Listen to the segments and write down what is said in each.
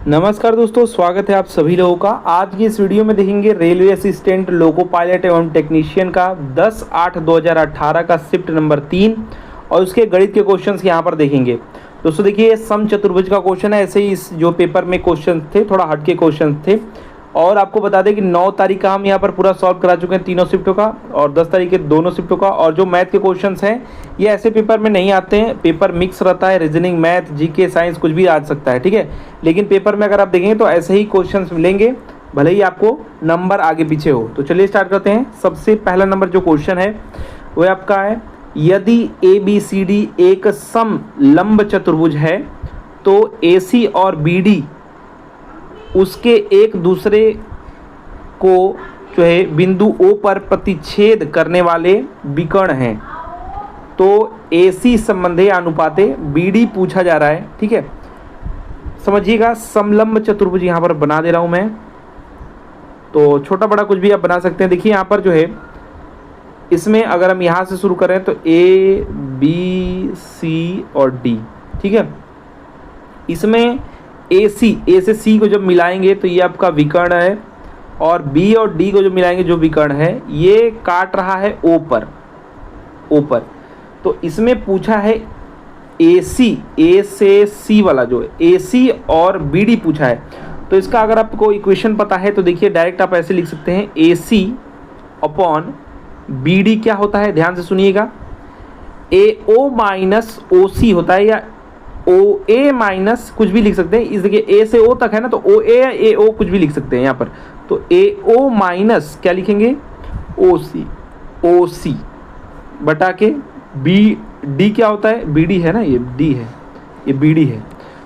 नमस्कार दोस्तों, स्वागत है आप सभी लोगों का। आज की इस वीडियो में देखेंगे रेलवे असिस्टेंट, लोको पायलट एवं टेक्नीशियन का 10/8/2018 का शिफ्ट नंबर 3 और उसके गणित के क्वेश्चंस यहाँ पर देखेंगे। दोस्तों देखिए, सम चतुर्भुज का क्वेश्चन है। ऐसे ही इस जो पेपर में क्वेश्चन थे थोड़ा हट के क्वेश्चन थे। और आपको बता दें कि 9 तारीख का हम यहाँ पर पूरा सॉल्व करा चुके हैं तीनों शिफ्टों का, और 10 तारीख के दोनों शिफ्टों का। और जो मैथ के क्वेश्चंस हैं ये ऐसे पेपर में नहीं आते हैं, पेपर मिक्स रहता है, रीजनिंग, मैथ, जीके, साइंस कुछ भी आ सकता है, ठीक है। लेकिन पेपर में अगर आप देखेंगे तो ऐसे ही क्वेश्चंस मिलेंगे, भले ही आपको नंबर आगे पीछे हो। तो चलिए स्टार्ट करते हैं। सबसे पहला नंबर जो क्वेश्चन है वह आपका है, यदि ABCD एक समलंब चतुर्भुज है तो AC और BD उसके एक दूसरे को जो है बिंदु O पर प्रतिच्छेद करने वाले विकर्ण हैं। तो AC संबंधी अनुपाते BD पूछा जा रहा है, ठीक है। समझिएगा, समलंब चतुर्भुज यहाँ पर बना दे रहा हूँ मैं, तो छोटा बड़ा कुछ भी आप बना सकते हैं। देखिए यहाँ पर जो है, इसमें अगर हम यहाँ से शुरू करें तो A B C और D, ठीक है। इसमें A से C को जब मिलाएंगे तो ये आपका विकर्ण है, और B और D को जो मिलाएंगे जो विकर्ण है ये काट रहा है O पर। तो इसमें पूछा है AC, A से C वाला जो है AC और BD पूछा है। तो इसका अगर आपको इक्वेशन पता है तो देखिए डायरेक्ट आप ऐसे लिख सकते हैं, AC अपॉन BD क्या होता है, ध्यान से सुनिएगा, AO माइनस OC होता है, या OA माइनस कुछ भी लिख सकते हैं। इस देखिए A से O तक है ना, तो OA या AO कुछ भी लिख सकते हैं यहाँ पर। तो AO माइनस क्या लिखेंगे, OC बटा के BD क्या होता है, BD है ना, ये D है, ये BD है।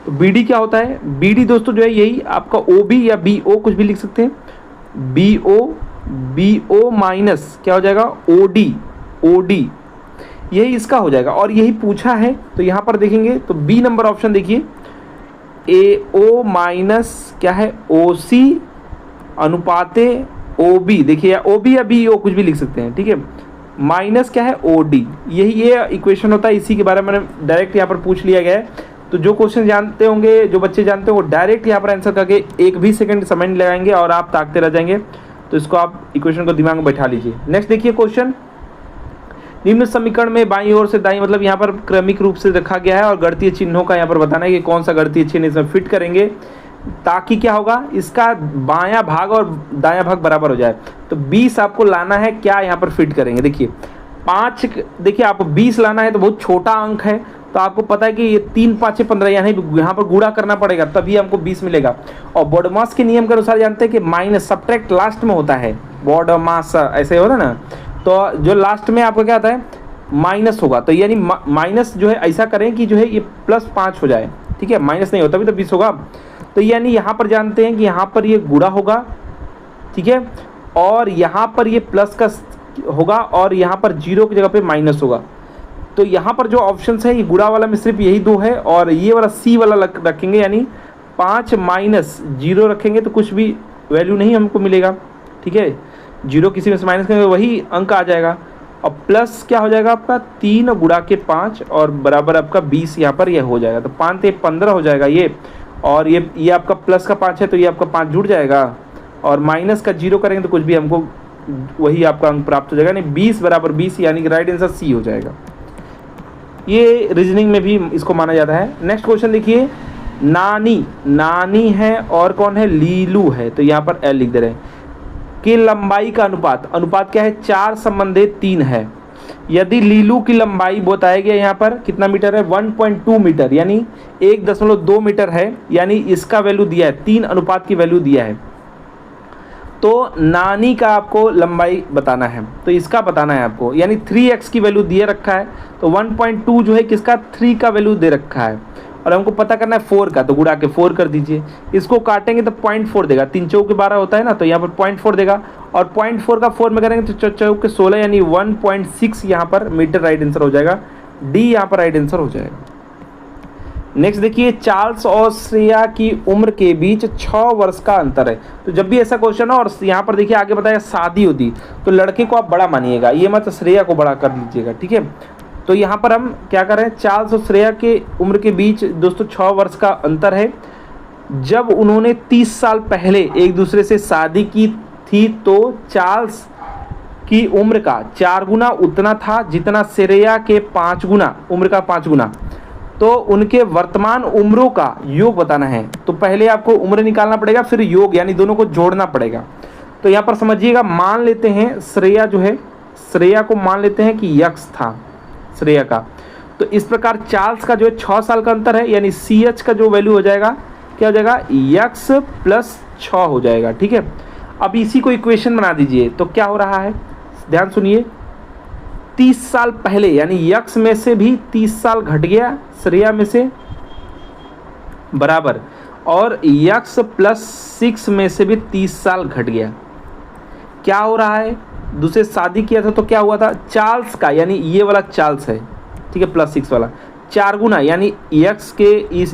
तो BD क्या होता है, BD दोस्तों जो है यही आपका OB या BO कुछ भी लिख सकते हैं। BO माइनस क्या हो जाएगा, OD यही इसका हो जाएगा, और यही पूछा है। तो यहाँ पर देखेंगे तो B नंबर ऑप्शन देखिए, AO माइनस क्या है, OC अनुपाते OB, देखिए या OB या BO कुछ भी लिख सकते हैं, ठीक है, माइनस क्या है OD। यही ये इक्वेशन होता है, इसी के बारे में मैंने डायरेक्ट यहाँ पर पूछ लिया गया है। तो जो क्वेश्चन जानते होंगे, जो बच्चे जानते हैं, वो डायरेक्ट यहाँ पर आंसर करके एक भी सेकंड समय नहीं लगाएंगे और आप ताकते रह जाएंगे। तो इसको आप इक्वेशन को दिमाग में बैठा लीजिए। नेक्स्ट देखिए क्वेश्चन, निम्न समीकरण में बाईं ओर से दाईं, मतलब यहाँ पर क्रमिक रूप से रखा गया है, और गणितीय चिन्हों का यहाँ पर बताना है कि कौन सा गणितीय चिन्ह इसमें फिट करेंगे, ताकि क्या होगा, इसका बायां भाग और दायां भाग बराबर हो जाए। तो 20 आपको लाना है, क्या यहाँ पर फिट करेंगे। देखिए 5, देखिए आपको 20 लाना है तो बहुत छोटा अंक है, तो आपको पता है कि ये 3 5 15, यानी यहाँ पर गुणा करना पड़ेगा तभी हमको 20 मिलेगा। और बॉडमास के नियम के अनुसार जानते हैं कि माइनस सब्ट्रैक्ट लास्ट में होता है, बॉडमास ऐसे होता है ना, तो जो लास्ट में आपका क्या आता है, माइनस होगा। तो यानी माइनस जो है ऐसा करें कि जो है ये +5 हो जाए, ठीक है, माइनस नहीं होता, तभी तो 20 होगा। तो यानी यहाँ पर जानते हैं कि यहाँ पर ये गुणा होगा, ठीक है, और यहाँ पर ये प्लस का होगा, और यहाँ पर 0 की जगह पे माइनस होगा। तो यहाँ पर जो ऑप्शन है ये गुणा वाला में सिर्फ यही 2 है, और ये वाला C वाला रखेंगे, यानी 5 माइनस 0 रखेंगे तो कुछ भी वैल्यू नहीं हमको मिलेगा, ठीक है। 0 किसी में से माइनस करेंगे वही अंक आ जाएगा, और प्लस क्या हो जाएगा आपका 3 गुणा के 5 और बराबर आपका 20 यहाँ पर यह हो जाएगा। तो 5 से 15 हो जाएगा ये, और ये आपका प्लस का 5 है तो ये आपका 5 जुड़ जाएगा, और माइनस का 0 करेंगे तो कुछ भी हमको वही आपका अंक प्राप्त हो जाएगा, नहीं 20 बराबर 20, यानी कि राइट आंसर C हो जाएगा। ये रीजनिंग में भी इसको माना जाता है। नेक्स्ट क्वेश्चन देखिए, नानी है और कौन है, लीलू है, तो यहाँ पर L लिख दे रहे हैं, कि लंबाई का अनुपात क्या है, 4 संबंधे 3 है। यदि लीलू की लंबाई बताया गया यहाँ पर कितना मीटर है, 1.2 मीटर, यानी 1.2 मीटर है, यानी इसका वैल्यू दिया है, 3 अनुपात की वैल्यू दिया है। तो नानी का आपको लंबाई बताना है, तो इसका बताना है आपको, यानी 3x की वैल्यू दिए रखा है, तो 1.2 जो है किसका, 3 का वैल्यू दे रखा है, और हमको पता करना है 4 का, तो गुणा के 4 कर दीजिए। इसको काटेंगे तो 0.4 देगा, 3 चौके 12 होता है ना, तो यहाँ पर 0.4 देगा, और 0.4 का 4 में करेंगे तो चौके 16, यानी 1.6 यहाँ पर मीटर राइट आंसर हो जाएगा। D यहाँ पर राइट आंसर हो जाएगा। नेक्स्ट देखिए, चार्ल्स और श्रेया की उम्र के बीच 6 वर्ष का अंतर है। तो जब भी ऐसा क्वेश्चन हो और यहाँ पर देखिए आगे बताया शादी होती, तो लड़के को आप बड़ा मानिएगा, ये मत श्रेया को बड़ा कर लीजिएगा, ठीक है। तो यहाँ पर हम क्या कर रहे हैं, चार्ल्स और श्रेया के उम्र के बीच दोस्तों 6 वर्ष का अंतर है। जब उन्होंने 30 साल पहले एक दूसरे से शादी की थी तो चार्ल्स की उम्र का 4 गुना उतना था जितना श्रेया के 5 गुना उम्र का 5 गुना। तो उनके वर्तमान उम्रों का योग बताना है। तो पहले आपको उम्र निकालना पड़ेगा, फिर योग यानी दोनों को जोड़ना पड़ेगा। तो यहाँ पर समझिएगा, मान लेते हैं श्रेया जो है, श्रेया को मान लेते हैं कि यक्स था श्रेया का। तो इस प्रकार चार्ल्स का जो है 6 साल का अंतर है, यानी CH का जो वैल्यू हो जाएगा क्या हो जाएगा, यक्स प्लस 6 हो जाएगा। ठीक है, अब इसी को इक्वेशन बना दीजिए। तो क्या हो रहा है, ध्यान सुनिए, 30 साल पहले यानी यक्स में से भी 30 साल घट गया श्रेया में से बराबर, और यक्स प्लस 6 में से भी 30 साल घट गया। क्या हो रहा है, दूसरे शादी किया था तो क्या हुआ था, चार्ल्स का यानी ये वाला चार्ल्स है, ठीक है, प्लस 6 वाला 4 गुना यानी यक्स के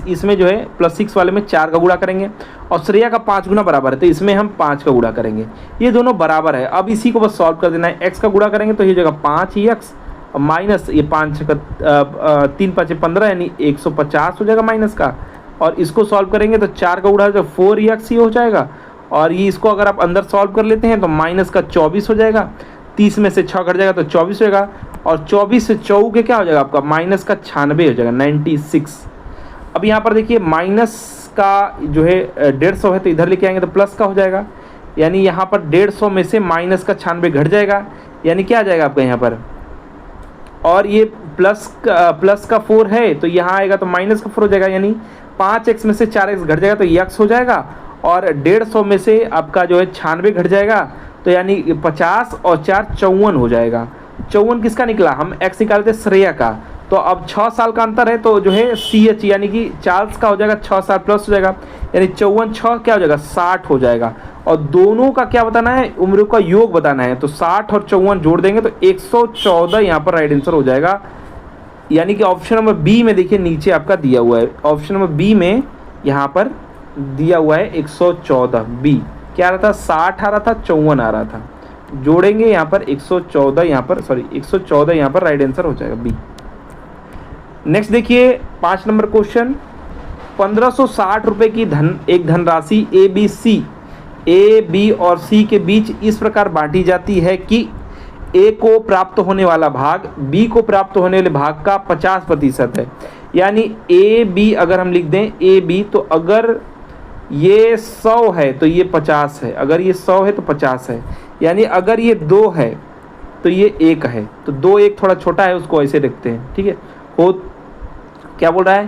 इसमें जो है प्लस 6 वाले में 4 का गुणा करेंगे, और श्रेया का 5 गुना बराबर है तो इसमें हम 5 का गुणा करेंगे। ये दोनों बराबर है। अब इसी को बस सॉल्व कर देना है। एक्स का गुणा करेंगे तो ये जगह 5 यक्स और माइनस ये 5 का 3 5 15 यानी 150 हो जाएगा माइनस का, और इसको सॉल्व करेंगे तो 4 का गुणा जो 4 यक्स ही हो जाएगा, और ये इसको अगर आप अंदर सॉल्व कर लेते हैं तो माइनस का 24 हो जाएगा, 30 में से 6 घट जाएगा तो 24 हो जाएगा, और 24 से 4 के क्या हो जाएगा आपका माइनस का 96 हो जाएगा 96। अब यहाँ पर देखिए माइनस का जो है 150 है तो इधर लेके आएंगे तो प्लस का हो जाएगा, यानी यहाँ पर 150 में से माइनस का 96 घट जाएगा, यानी क्या आ जाएगा आपका यहाँ पर, और ये प्लस का 4 है तो यहाँ आएगा तो माइनस का 4 हो जाएगा, यानी 5x में से 4x घट जाएगा तो यक्स हो जाएगा, और 150 में से आपका जो है 96 घट जाएगा तो यानी 50 और 4 54 हो जाएगा। 54 किसका निकला, हम x निकालते श्रेया का। तो अब 6 साल का अंतर है तो जो है CH यानी कि चार्ल्स का हो जाएगा 6 साल प्लस हो जाएगा, यानी 54 6 क्या हो जाएगा 60 हो जाएगा, और दोनों का क्या बताना है, उम्र का योग बताना है। तो 60 और 54 जोड़ देंगे तो 114 यहाँ पर राइट आंसर हो जाएगा। यानी कि ऑप्शन नंबर बी में देखिए नीचे आपका दिया हुआ है, ऑप्शन नंबर बी में यहाँ पर दिया हुआ है 114 बी। क्या आ रहा था, 60 आ रहा था, 54 आ रहा था, जोड़ेंगे यहाँ पर 114 यहाँ पर 114 यहाँ पर राइट आंसर हो जाएगा बी। नेक्स्ट देखिए 5 नंबर क्वेश्चन, 1560 रुपये की एक धनराशि ए बी और सी के बीच इस प्रकार बांटी जाती है कि ए को प्राप्त होने वाला भाग बी को प्राप्त होने वाले भाग का 50% है। यानी ए बी अगर हम लिख दें ए बी, तो अगर ये 100 है तो ये 50 है, अगर ये 100 है तो 50 है, यानी अगर ये 2 है तो ये 1 है, तो 2 1 थोड़ा छोटा है उसको ऐसे रखते हैं। ठीक है, हो क्या बोल रहा है,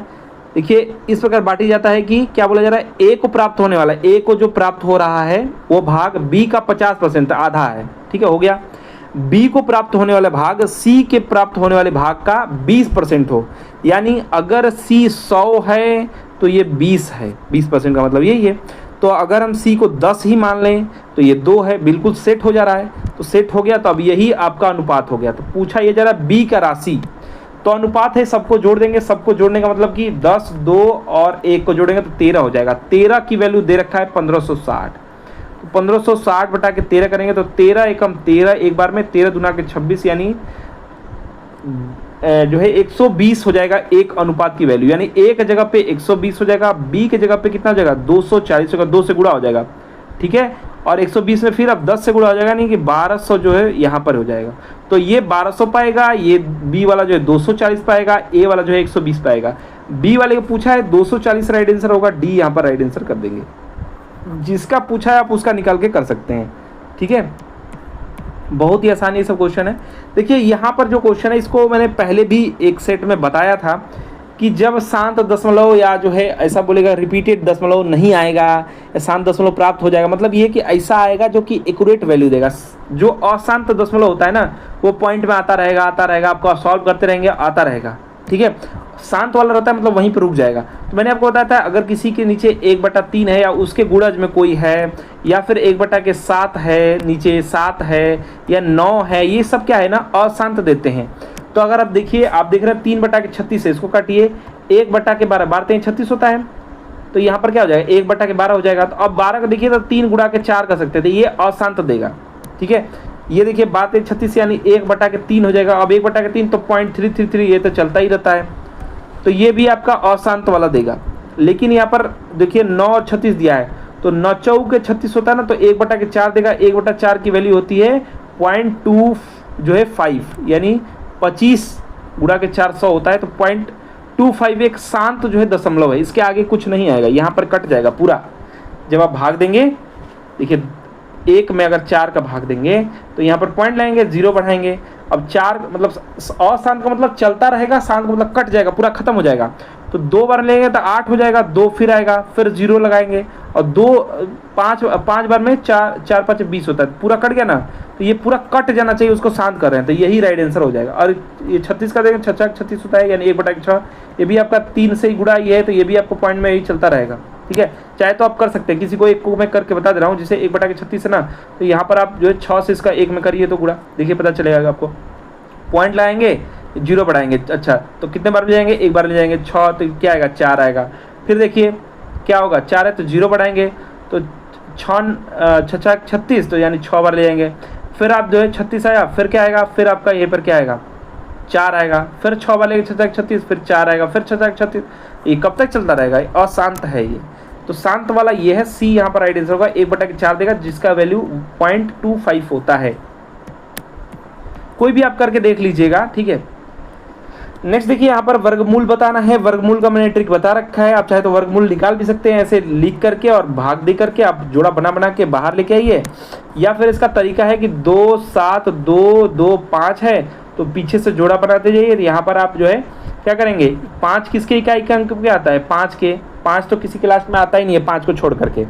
देखिए इस प्रकार बांटी जाता है कि क्या बोला जा रहा है, ए को प्राप्त होने वाला, ए को जो प्राप्त हो रहा है वो भाग बी का 50% आधा है। ठीक है, हो गया। बी को प्राप्त होने वाला भाग सी के प्राप्त होने वाले भाग का 20% हो, यानी अगर सी 100 है तो ये 20 है, 20% का मतलब यही है। तो अगर हम सी को 10 ही मान लें तो ये 2 है, बिल्कुल सेट हो जा रहा है। तो सेट हो गया, तो अब यही आपका अनुपात हो गया। तो पूछा ये जा रहा है बी का राशि, तो अनुपात है, सबको जोड़ देंगे, सबको जोड़ने का मतलब कि 10 2 और 1 को जोड़ेंगे तो 13 हो जाएगा। 13 की वैल्यू दे रखा है 1560, तो 1560 बटा के 13 करेंगे तो 13 एकम 13, एक बार में 13 दूना के 26, यानी जो है 120 हो जाएगा एक अनुपात की वैल्यू, यानी ए की जगह पे 120 हो जाएगा, बी की जगह पे कितना हो जाएगा 240 होगा, 2 से गुणा हो जाएगा। ठीक है, और 120 में फिर अब 10 से गुणा हो जाएगा, नहीं कि 1200 जो है यहाँ पर हो जाएगा। तो ये 1200 पाएगा, ये बी वाला जो है 240 पाएगा, ए वाला जो है 120 पाएगा। बी वाले को पूछा है 240 राइट आंसर होगा, डी यहाँ पर राइट आंसर कर देंगे। जिसका पूछा है आप उसका निकाल के कर सकते हैं। ठीक है, बहुत ही आसानी सब क्वेश्चन है। देखिए यहाँ पर जो क्वेश्चन है इसको मैंने पहले भी एक सेट में बताया था कि जब शांत दशमलव या जो है ऐसा बोलेगा रिपीटेड दशमलव नहीं आएगा या शांत दशमलव प्राप्त हो जाएगा, मतलब ये कि ऐसा आएगा जो कि एक्यूरेट वैल्यू देगा। जो अशांत दशमलव होता है ना वो पॉइंट में आता रहेगा, आपको सॉल्व करते रहेंगे, आता रहेगा। ठीक है, शांत वाला रहता है मतलब वहीं पर रुक जाएगा। तो मैंने आपको बताया था अगर किसी के नीचे 1/3 है या उसके गुणज में कोई है, या फिर 1/7 है, नीचे 7 है या 9 है, ये सब क्या है ना अशांत देते हैं। तो अगर आप देखिए, आप देख रहे हैं 3/36 है, इसको काटिए, 1/12 12 36 होता है, तो यहाँ पर क्या हो जाएगा 1/12 हो जाएगा। तो अब 12 का देखिए तो 3 गुणा के 4 कर सकते थे, ये अशांत देगा। ठीक है, ये देखिए 36 यानी 1/3 हो जाएगा। अब 1/3 तो 0.333 ये तो चलता ही रहता है, तो ये भी आपका अशांत वाला देगा। लेकिन यहाँ पर देखिए 9 और 36 दिया है, तो 9 चौके 36 होता है ना, तो 1/4 देगा। 1/4 की वैल्यू होती है 0.2 जो है 5, यानी 25 गुणा के 400 होता है, तो 0.25 एक शांत जो है दशमलव है, इसके आगे कुछ नहीं आएगा, यहाँ पर कट जाएगा पूरा। जब आप भाग देंगे, देखिए 1 में अगर 4 का भाग देंगे तो यहाँ पर पॉइंट लाएंगे, 0 बढ़ाएंगे। अब 4 मतलब अशांत का मतलब चलता रहेगा, शांत का मतलब कट जाएगा, पूरा खत्म हो जाएगा। तो 2 बार लेंगे तो 8 हो जाएगा, 2 फिर आएगा, फिर 0 लगाएंगे, और 5 बार में 4 5 20 होता है, पूरा कट गया ना, तो ये पूरा कट जाना चाहिए, उसको शांत कर रहे हैं, तो यही राइट आंसर हो जाएगा। और ये 36 का देखें, 36 होता है, यानी 1/6, ये भी आपका 3 से ही गुणा ये है, तो ये भी आपको पॉइंट में यही चलता रहेगा। ठीक है, चाहे तो आप कर सकते हैं, किसी को एक को मैं करके बता दे रहा हूँ, जैसे 1/36 है ना, तो यहाँ पर आप जो है 6 से इसका 1 में करिए तो गुणा, देखिए पता चलेगा आपको। पॉइंट लाएंगे, 0 बढ़ाएंगे, अच्छा तो कितने बार ले जाएंगे, 1 बार ले जाएंगे, 6 तो क्या आएगा, 4 आएगा। फिर देखिए क्या होगा, 4 है तो 0 बढ़ाएंगे, तो 6 36, तो यानी 6 बार ले जाएंगे। फिर आप जो है 36 आया, फिर क्या आएगा, फिर आपका यहीं पर क्या आएगा, 4 आएगा, फिर 6 बार लेंगे, 6 36, फिर 4 आएगा, फिर 6 36, ये कब तक चलता रहेगा, अशांत है ये। तो शांत वाला ये है, सी यहाँ पर राइट आंसर होगा, 1/4 देगा, जिसका वैल्यू 0.25 होता है। कोई भी आप करके देख लीजिएगा, ठीक है। नेक्स्ट देखिए यहाँ पर वर्गमूल बताना है, वर्गमूल का मैंने ट्रिक बता रखा है, आप चाहे तो वर्गमूल निकाल भी सकते हैं ऐसे लिख करके, और भाग दे करके आप जोड़ा बना के बाहर लेके आइए, या फिर इसका तरीका है कि 2 7 2 2 5 है, तो पीछे से जोड़ा बनाते जाइए। यहाँ पर आप जो है क्या करेंगे, 5 किसके इकाई के अंक पे आता है, 5 तो किसी क्लास में आता ही नहीं है, 5 को छोड़ करके।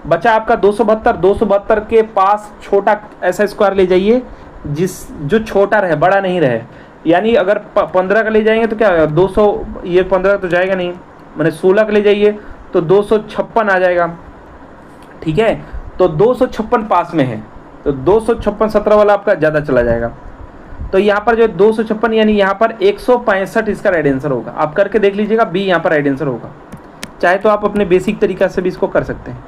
बचा आपका 272 के पास छोटा ऐसा स्क्वायर ले जाइए, जो छोटा रहे, बड़ा नहीं रहे। यानी अगर 15 का ले जाएंगे तो क्या होगा, 200, ये 15 तो जाएगा नहीं, मैंने 16 का ले जाइए तो 256 आ जाएगा। ठीक है, तो 256 पास में है, तो 256 17 वाला आपका ज़्यादा चला जाएगा। तो यहाँ पर जो 256 यानी यहाँ पर 165 इसका राइट आंसर होगा। आप करके देख लीजिएगा, बी यहाँ पर राइट आंसर होगा। चाहे तो आप अपने बेसिक तरीका से भी इसको कर सकते हैं।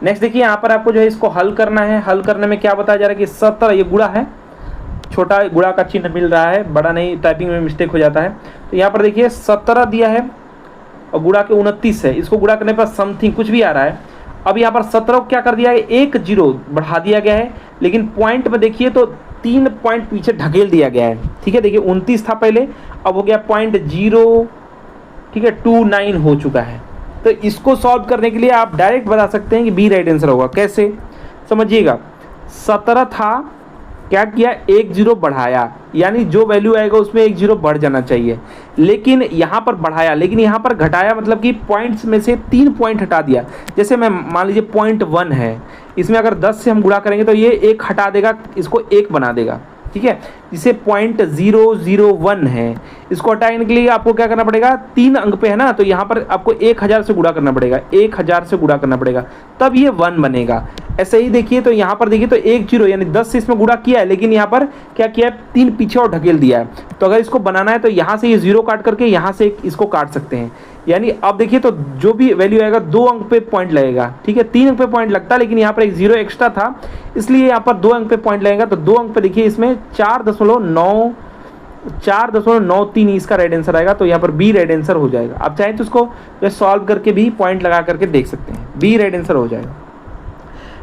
नेक्स्ट देखिए यहाँ पर आपको जो है इसको हल करना है। हल करने में क्या बताया जा रहा है कि 17, ये गुणा है, छोटा गुणा का चिन्ह मिल रहा है, बड़ा नहीं, टाइपिंग में मिस्टेक हो जाता है। तो यहाँ पर देखिए 17 दिया है और गुणा के 29 है, इसको गुणा करने पर समथिंग कुछ भी आ रहा है। अब यहाँ पर 17 को क्या कर दिया है, 1 0 बढ़ा दिया गया है, लेकिन पॉइंट में देखिए तो 3 पॉइंट पीछे ढकेल दिया गया है। ठीक है, देखिए 29 था पहले, अब हो गया 0.0, ठीक है 29 हो चुका है। तो इसको सॉल्व करने के लिए आप डायरेक्ट बता सकते हैं कि बी राइट आंसर होगा। कैसे समझिएगा, 17 था, क्या किया, 1 0 बढ़ाया, यानी जो वैल्यू आएगा उसमें 1 0 बढ़ जाना चाहिए, लेकिन यहाँ पर बढ़ाया, लेकिन यहाँ पर घटाया, मतलब कि पॉइंट्स में से 3 पॉइंट हटा दिया। जैसे मैं मान लीजिए 0.1 है, इसमें अगर 10 से हम गुणा करेंगे तो ये 1 हटा देगा, इसको 1 बना देगा। ठीक है, जिसे 0.001 है, इसको हटाने के लिए आपको क्या करना पड़ेगा, 3 अंक पे है ना, तो यहाँ पर आपको 1000 से गुणा करना पड़ेगा, 1000 से गुणा करना पड़ेगा, तब ये 1 बनेगा। ऐसे ही देखिए, तो यहाँ पर देखिए तो 1 0 यानी 10 से इसमें गुणा किया है, लेकिन यहाँ पर क्या किया है, 3 पीछे और ढकेल दिया है। तो अगर इसको बनाना है तो यहाँ से ये 0 काट करके यहाँ से इसको काट सकते हैं। यानी अब देखिए तो जो भी वैल्यू आएगा 2 अंक पे पॉइंट लगेगा। ठीक है, 3 अंक पे पॉइंट लगता है, लेकिन यहाँ पर एक 0 एक्स्ट्रा था, इसलिए यहाँ पर 2 अंक पे पॉइंट लगेगा। तो 2 अंक पे देखिए इसमें 4.93 इसका राइट आंसर आएगा। तो यहाँ पर बी राइट आंसर हो जाएगा। आप चाहें तो इसको सॉल्व करके भी पॉइंट लगा करके देख सकते हैं, बी राइट आंसर हो जाएगा।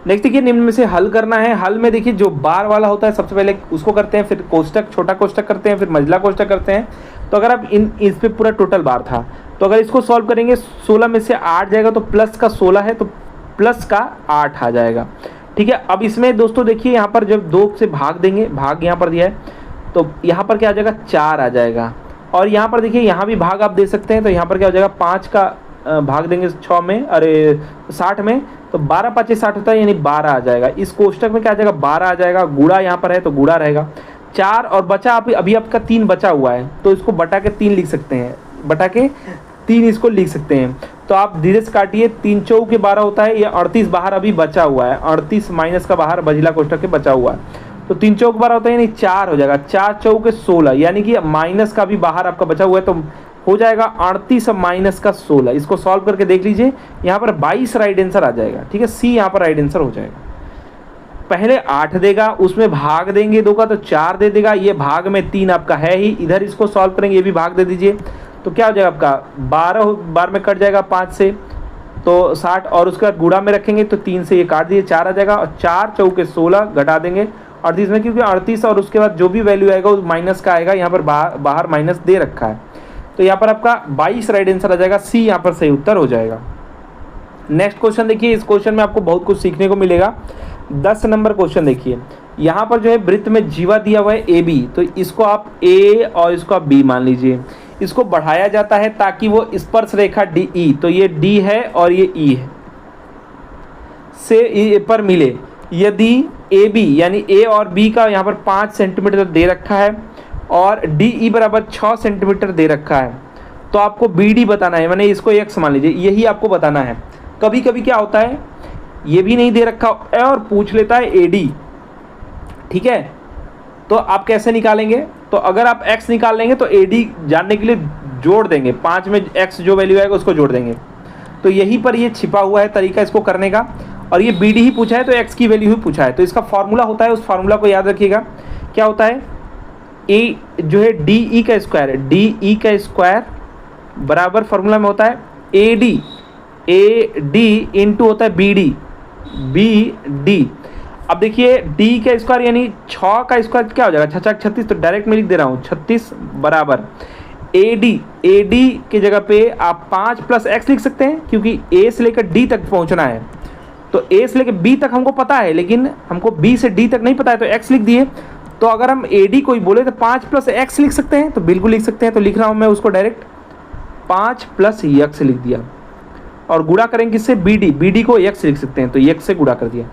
नेक्स्ट देखिए, निम्न में से हल करना है। हल में देखिए जो बार वाला होता है सबसे पहले उसको करते हैं, फिर कोष्टक, छोटा कोष्टक करते हैं, फिर मंझला कोष्टक करते हैं। तो अगर आप इस पे पूरा टोटल बार था, तो अगर इसको सॉल्व करेंगे 16 में से 8 जाएगा, तो प्लस का 16 है तो प्लस का 8 आ जाएगा। ठीक है, अब इसमें दोस्तों देखिए यहाँ पर जब 2 से भाग देंगे, भाग यहाँ पर दिया है, तो यहाँ पर क्या आ जाएगा, 4 आ जाएगा। और यहाँ पर देखिए यहाँ भी भाग आप दे सकते हैं, तो यहाँ पर क्या हो जाएगा, 5 का भाग देंगे 6 में, अरे 60 में, तो 12 5 60 होता है, यानी 12 आ जाएगा। इस कोष्टक में क्या आ जाएगा, 12 आ जाएगा। गुणा यहाँ पर है तो गुणा रहेगा 4, और बचा अभी आपका 3 बचा हुआ है, तो इसको बटा के 3 लिख सकते हैं, बटा के 3 इसको लिख सकते हैं। तो आप धीरे से काटिए, 3 चौके 12 होता है, या 38 बाहर अभी बचा हुआ है, 38 माइनस का बाहर बजिला कोष्टक के बचा हुआ है, तो 3 चौक 12 होता है, यानी 4 हो जाएगा। 4 चौके 16, यानी कि माइनस का भी बाहर आपका बचा हुआ है, तो हो जाएगा 38 माइनस का 16। इसको सॉल्व करके देख लीजिए, यहाँ पर 22 राइट आंसर आ जाएगा। ठीक है, सी यहाँ पर राइट आंसर हो जाएगा। पहले 8 देगा, उसमें भाग देंगे 2 का तो 4 दे देगा, ये भाग में 3 आपका है ही, इधर इसको सॉल्व करेंगे, ये भी भाग दे दीजिए, तो क्या हो जाएगा आपका 12 बार में कट जाएगा 5 से, तो 60, और उसके बाद गुणा में रखेंगे तो 3 से ये काट दिए 4 आ जाएगा, और 4 चौके 16 घटा देंगे 38 में, क्योंकि 38 और उसके बाद जो भी वैल्यू आएगा वो माइनस का आएगा, यहाँ पर बाहर माइनस दे रखा है, तो यहाँ पर आपका 22 राइट आंसर आ जाएगा, सी यहाँ पर सही उत्तर हो जाएगा। नेक्स्ट क्वेश्चन देखिए, इस क्वेश्चन में आपको बहुत कुछ सीखने को मिलेगा। 10 नंबर क्वेश्चन देखिए, यहाँ पर जो है वृत्त में जीवा दिया हुआ है ए बी, तो इसको आप ए और इसको आप बी मान लीजिए। इसको बढ़ाया जाता है ताकि वो स्पर्श रेखा डी ई, तो ये डी है और ये ई है, से ए पर मिले। यदि ए बी यानी ए और बी का यहाँ पर 5 सेंटीमीटर दे रखा है और डी ई बराबर 6 सेंटीमीटर दे रखा है, तो आपको बी डी बताना है, मैंने इसको एक्स मान लीजिए, यही आपको बताना है। कभी कभी क्या होता है, ये भी नहीं दे रखा है और पूछ लेता है ए डी, ठीक है, तो आप कैसे निकालेंगे? तो अगर आप x निकाल लेंगे तो ए डी जानने के लिए जोड़ देंगे, 5 में x जो वैल्यू आएगा उसको जोड़ देंगे, तो यहीं पर ये छिपा हुआ है तरीका इसको करने का। और ये बी डी ही पूछा है तो x की वैल्यू ही पूछा है, तो इसका फॉर्मूला होता है, उस फार्मूला को याद रखिएगा। क्या होता है, ए जो है डी ई का स्क्वायर, डी ई का स्क्वायर बराबर फार्मूला में होता है ए डी इंटू होता है बी डी। अब देखिए d का स्क्वायर यानी 6 का स्क्वायर क्या हो जाएगा, 6 36, तो डायरेक्ट मैं लिख दे रहा हूँ 36 बराबर ए डी की जगह पे आप 5 प्लस x लिख सकते हैं, क्योंकि a से लेकर d तक पहुँचना है, तो a से लेकर b तक हमको पता है, लेकिन हमको b से d तक नहीं पता है, तो x लिख दिए। तो अगर हम ए डी कोई बोले तो 5 प्लस x लिख सकते हैं, तो बिल्कुल लिख सकते हैं, तो लिख रहा हूँ मैं उसको डायरेक्ट 5 प्लस x लिख दिया, और गुणा करेंगे किससे, बी डी को x लिख सकते हैं, तो x से गुणा कर दिया।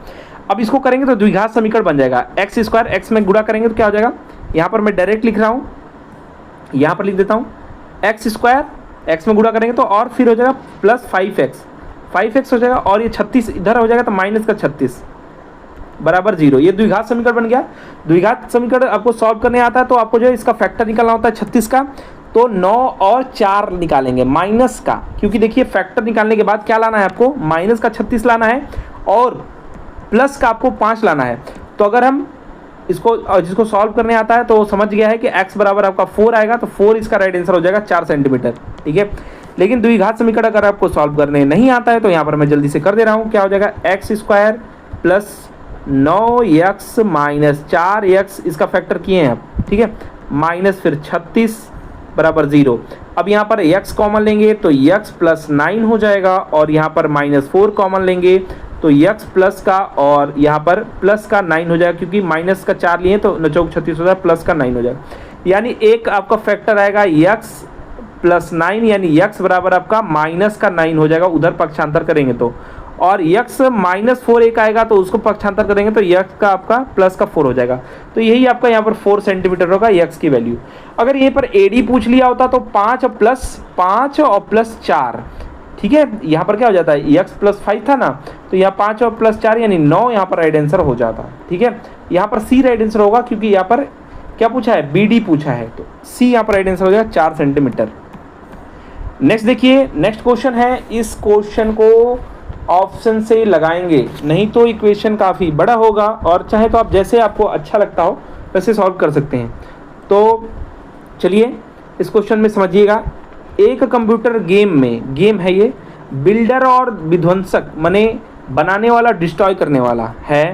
अब इसको करेंगे तो द्विघात समीकरण बन जाएगा, एक्स स्क्वायर एक्स में गुणा करेंगे तो क्या हो जाएगा, यहाँ पर मैं डायरेक्ट लिख रहा हूँ, यहाँ पर लिख देता हूँ एक्स स्क्वायर एक्स में गुणा करेंगे तो और फिर हो जाएगा प्लस 5x हो जाएगा, और ये 36 इधर हो जाएगा तो माइनस का 36 बराबर 0। ये द्विघात समीकरण बन गया। द्विघात समीकरण आपको सॉल्व करने आता है तो आपको जो है इसका फैक्टर निकालना होता है 36 का, तो 9 और 4 निकालेंगे माइनस का, क्योंकि देखिए फैक्टर निकालने के बाद क्या लाना है आपको, माइनस का 36 लाना है और प्लस का आपको 5 लाना है। तो अगर हम इसको जिसको सॉल्व करने आता है तो समझ गया है कि x बराबर आपका 4 आएगा, तो 4 इसका राइट आंसर हो जाएगा 4 सेंटीमीटर, ठीक है। लेकिन द्विघात समीकरण अगर आपको सॉल्व करने नहीं आता है तो यहाँ पर मैं जल्दी से कर दे रहा हूँ, क्या हो जाएगा x square plus 9x minus 4x, इसका फैक्टर किए हैं आप, ठीक है, माइनस फिर 36 बराबर 0। अब यहाँ पर x कॉमन लेंगे तो x प्लस 9 हो जाएगा, और यहाँ पर माइनस 4 कॉमन लेंगे तो x प्लस का, और यहाँ पर प्लस का 9 हो जाएगा, क्योंकि माइनस का 4 लिए तो 9 चौक 36 हो जाएगा, प्लस का 9 हो जाएगा, यानी एक आपका फैक्टर आएगा x प्लस 9, यानी x बराबर आपका माइनस का 9 हो जाएगा, उधर पक्षांतर करेंगे तो, और x माइनस 4 एक आएगा तो उसको पक्षांतर करेंगे तो x का आपका प्लस का 4 हो जाएगा, तो यही आपका यहाँ पर 4 सेंटीमीटर होगा x की वैल्यू। अगर यहीं पर एडी पूछ लिया होता तो 5 और प्लस 4, ठीक है, यहाँ पर क्या हो जाता है x प्लस 5 था ना, तो यहाँ 5 और प्लस 4 यानी 9 यहाँ पर राइट आंसर हो जाता, ठीक है। यहाँ पर सी राइट आंसर होगा, क्योंकि यहाँ पर क्या पूछा है, बी डी पूछा है, तो सी यहाँ पर राइट आंसर हो जाएगा 4 सेंटीमीटर। नेक्स्ट देखिए, नेक्स्ट क्वेश्चन है, इस क्वेश्चन को ऑप्शन से लगाएंगे, नहीं तो इक्वेशन काफ़ी बड़ा होगा, और चाहे तो आप जैसे आपको अच्छा लगता हो वैसे सॉल्व कर सकते हैं। तो चलिए इस क्वेश्चन में समझिएगा, एक कंप्यूटर गेम है ये, बिल्डर और विध्वंसक माने बनाने वाला डिस्ट्रॉय करने वाला है,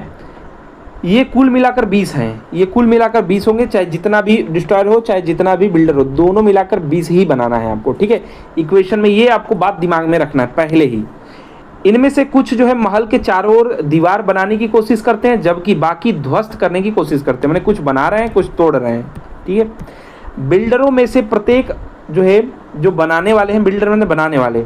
ये कुल मिलाकर 20 हैं, ये कुल मिलाकर 20 होंगे, चाहे जितना भी डिस्ट्रॉयर हो चाहे जितना भी बिल्डर हो, दोनों मिलाकर 20 ही बनाना है आपको, ठीक है। इक्वेशन में ये आपको बात दिमाग में रखना है पहले ही। इनमें से कुछ जो है महल के चारों ओर दीवार बनाने की कोशिश करते हैं, जबकि बाकी ध्वस्त करने की कोशिश करते हैं, माने कुछ बना रहे हैं कुछ तोड़ रहे हैं, ठीक है। बिल्डरों में से प्रत्येक जो है, जो बनाने वाले हैं, बिल्डर में बनाने वाले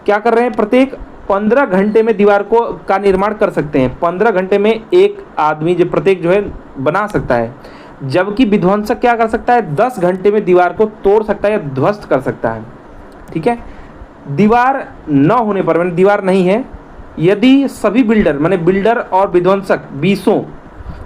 क्या कर रहे हैं, प्रत्येक 15 घंटे में दीवार का निर्माण कर सकते हैं, 15 घंटे में एक आदमी जो प्रत्येक जो है बना सकता है, जबकि विध्वंसक क्या कर सकता है, 10 घंटे में दीवार को तोड़ सकता है या ध्वस्त कर सकता है, ठीक है। दीवार न होने पर, मैंने दीवार नहीं है, यदि सभी बिल्डर माने बिल्डर और विध्वंसक 20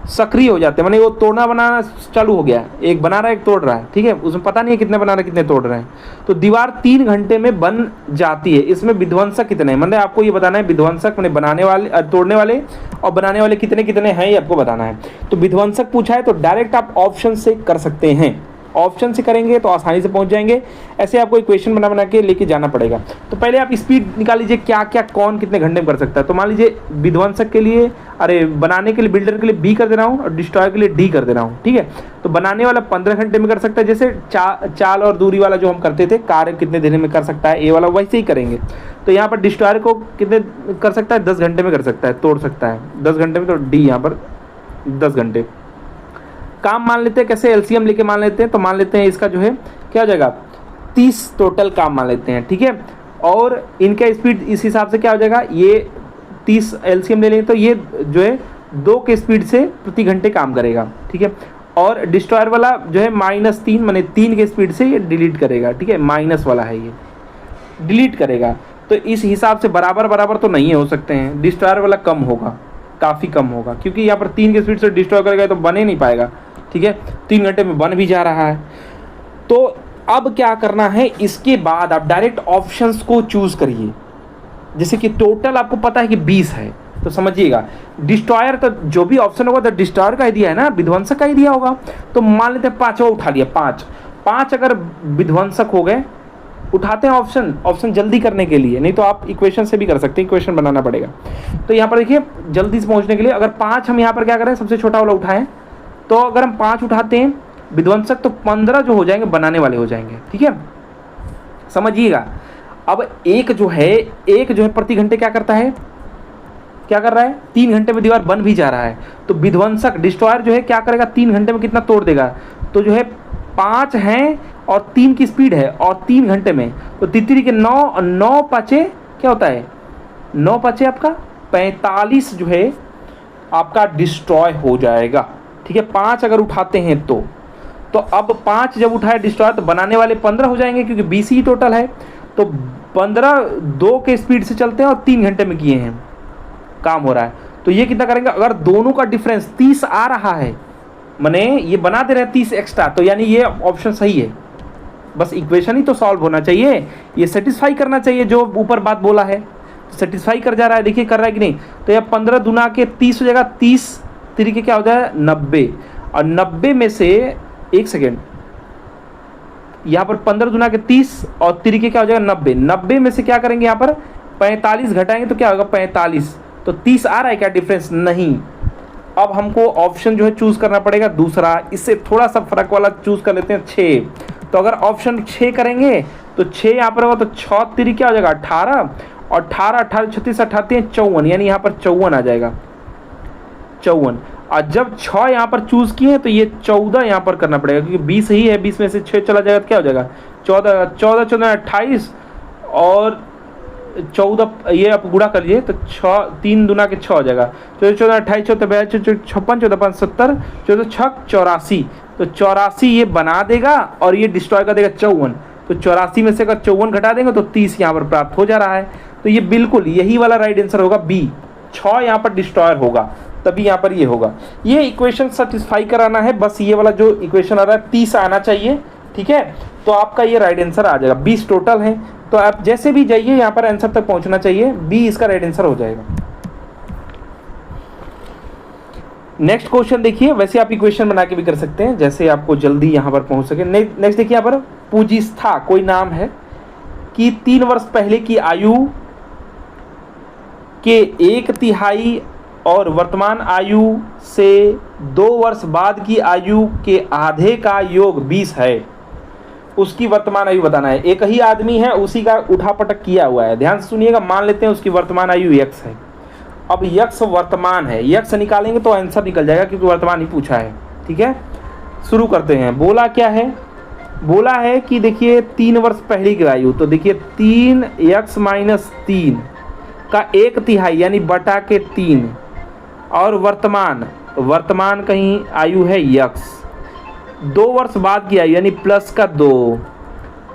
सक्रिय हो जाते हैं, माने वो तोड़ना बनाना चालू हो गया, एक बना रहा है एक तोड़ रहा है, ठीक है, उसमें पता नहीं है कितने बना रहे कितने तोड़ रहे हैं, तो दीवार 3 घंटे में बन जाती है। इसमें विध्वंसक कितने हैं, मतलब आपको ये बताना है, विध्वंसक मैंने बनाने वाले, तोड़ने वाले और बनाने वाले कितने कितने हैं ये आपको बताना है। तो विध्वंसक पूछा है तो डायरेक्ट आप ऑप्शन से कर सकते हैं, ऑप्शन से करेंगे तो आसानी से पहुंच जाएंगे। ऐसे आपको इक्वेशन बना बना के लेके जाना पड़ेगा। तो पहले आप स्पीड निकाल लीजिए, क्या क्या कौन कितने घंटे में कर सकता है। तो मान लीजिए विध्वंसक के लिए, अरे बनाने के लिए, बिल्डर के लिए बी कर दे रहा हूँ और डिस्ट्रॉयर के लिए डी कर दे रहा हूँ, ठीक है। तो बनाने वाला 15 घंटे में कर सकता है, जैसे चाल और दूरी वाला जो हम करते थे, कार्य कितने देने में कर सकता है, ए वाला वैसे ही करेंगे। तो यहाँ पर डिस्ट्रॉयर को कितने कर सकता है, 10 घंटे में कर सकता है, तोड़ सकता है 10 घंटे में। तो डी यहाँ पर 10 घंटे। काम मान लेते हैं, कैसे एलसीएम लेके मान लेते हैं। तो मान लेते हैं इसका जो है क्या हो जाएगा, 30 टोटल काम मान लेते हैं, ठीक है। और इनका स्पीड इस हिसाब से क्या हो जाएगा, ये 30 एलसीएम ले लेंगे तो ये जो है 2 के स्पीड से प्रति घंटे काम करेगा, ठीक है। और डिस्ट्रॉयर वाला जो है -3 माने 3 के स्पीड से ये डिलीट करेगा, ठीक है। माइनस वाला है ये डिलीट करेगा। तो इस हिसाब से बराबर बराबर तो नहीं हो सकते हैं, डिस्ट्रॉयर वाला कम होगा, काफ़ी कम होगा, क्योंकि यहाँ पर 3 के स्पीड से डिस्ट्रॉय करेगा तो बने नहीं पाएगा, ठीक है। 3 घंटे में बन भी जा रहा है। तो अब क्या करना है, इसके बाद आप डायरेक्ट ऑप्शंस को चूज करिए। जैसे कि टोटल आपको पता है कि 20 है, तो समझिएगा डिस्ट्रॉयर, तो जो भी ऑप्शन होगा तो डिस्ट्रॉयर का ही दिया है ना, विध्वंसक का ही दिया होगा। तो मान लेते हैं 5 उठा लिया, 5 अगर विध्वंसक हो गए, उठाते हैं ऑप्शन जल्दी करने के लिए, नहीं तो आप इक्वेशन से भी कर सकते हैं, इक्वेशन बनाना पड़ेगा। तो यहाँ पर देखिए जल्दी से पहुँचने के लिए अगर 5 हम यहाँ पर क्या करें, सबसे छोटा वाला उठाएं, तो अगर हम 5 उठाते हैं विध्वंसक तो 15 जो हो जाएंगे बनाने वाले हो जाएंगे, ठीक है। समझिएगा अब एक जो है प्रति घंटे क्या करता है, क्या कर रहा है, 3 घंटे में दीवार बन भी जा रहा है। तो विध्वंसक डिस्ट्रॉयर जो है क्या करेगा, 3 घंटे में कितना तोड़ देगा। तो जो है 5 हैं और 3 की स्पीड है और 3 घंटे में, तो तितरी के 9 पाँचे क्या होता है, 9 पाँचे आपका 45 जो है आपका डिस्ट्रॉय हो जाएगा, ठीक है। 5 अगर उठाते हैं तो अब 5 जब उठाए डिस्ट्रॉय तो बनाने वाले 15 हो जाएंगे, क्योंकि 20 ही टोटल है। तो 15 2 के स्पीड से चलते हैं और 3 घंटे में किए हैं, काम हो रहा है। तो ये कितना करेंगे, अगर दोनों का डिफरेंस 30 आ रहा है, माने ये बना दे रहे हैं 30 एक्स्ट्रा, तो यानी ये ऑप्शन सही है। बस इक्वेशन ही तो सॉल्व होना चाहिए, ये सेटिस्फाई करना चाहिए जो ऊपर बात बोला है, सेटिस्फाई कर जा रहा है। देखिए कर रहा है कि नहीं। तो यह 15 दूना के 30 हो जाएगा, 30 तरीके क्या हो जाएगा 90, और 90 में से 1 सेकेंड, यहाँ पर 15 दूना के 30 और तरीके क्या हो जाएगा 90, 90 में से क्या करेंगे यहाँ पर 45 घटाएंगे तो क्या होगा 45। तो 30 आ रहा है क्या डिफरेंस, नहीं। अब हमको ऑप्शन जो है चूज करना पड़ेगा दूसरा, इससे थोड़ा सा फर्क वाला चूज कर लेते हैं 6। तो अगर ऑप्शन 6 करेंगे तो 6 यहाँ पर होगा, तो 6 तरीके क्या हो जाएगा 18, और 18 18 36 38 54, यानी यहाँ पर 54 आ जाएगा, 54। और जब 6 यहाँ पर चूज किए तो ये 14 यहाँ पर करना पड़ेगा, क्योंकि 20 ही है, 20 में से 6 चला जाएगा तो क्या हो जाएगा 14, 14 14 28 और 14, ये आप गुणा कर लीजिए तो 6 3 दूना के 6 हो जाएगा, 14 14 28 14 42 56 14 5 70 14 6 84। तो 84 ये बना देगा और ये डिस्ट्रॉय कर देगा 54। तो 84 में से अगर 54 घटा देंगे तो 30 यहाँ पर प्राप्त हो जा रहा है। तो ये बिल्कुल यही वाला राइट आंसर होगा बी, 6 यहाँ पर डिस्ट्रॉयर होगा, तभी यहाँ पर ये होगा। ये इक्वेशन सेटिस्फाई कराना है, बस ये वाला जो इक्वेशन आ रहा है 30 आना चाहिए, ठीक है। तो आपका ये राइट आंसर आ जाएगा। 20 टोटल है, तो आप जैसे भी जाइए यहाँ पर आंसर तक पहुंचना चाहिए, बी इसका राइट आंसर हो जाएगा। नेक्स्ट क्वेश्चन देखिए, वैसे आप इक्वेशन बना के भी कर सकते हैं, जैसे आपको जल्दी यहाँ पर पहुंच सके। नेक्स्ट देखिए यहाँ पर पूजिस्था कोई नाम है कि 3 वर्ष पहले की आयु के 1/3 और वर्तमान आयु से 2 वर्ष बाद की आयु के आधे का योग 20 है, उसकी वर्तमान आयु बताना है। एक ही आदमी है, उसी का उठापटक किया हुआ है, ध्यान से सुनिएगा। मान लेते हैं उसकी वर्तमान आयु x है। अब x वर्तमान है, x निकालेंगे तो आंसर निकल जाएगा, क्योंकि वर्तमान ही पूछा है, ठीक है। शुरू करते हैं। बोला क्या है, बोला है कि देखिए 3 वर्ष पहले की आयु, तो देखिए 3x - 3 का 1/3 यानी बटा के 3, और वर्तमान कहीं आयु है x, 2 वर्ष बाद की आयु यानी प्लस का 2,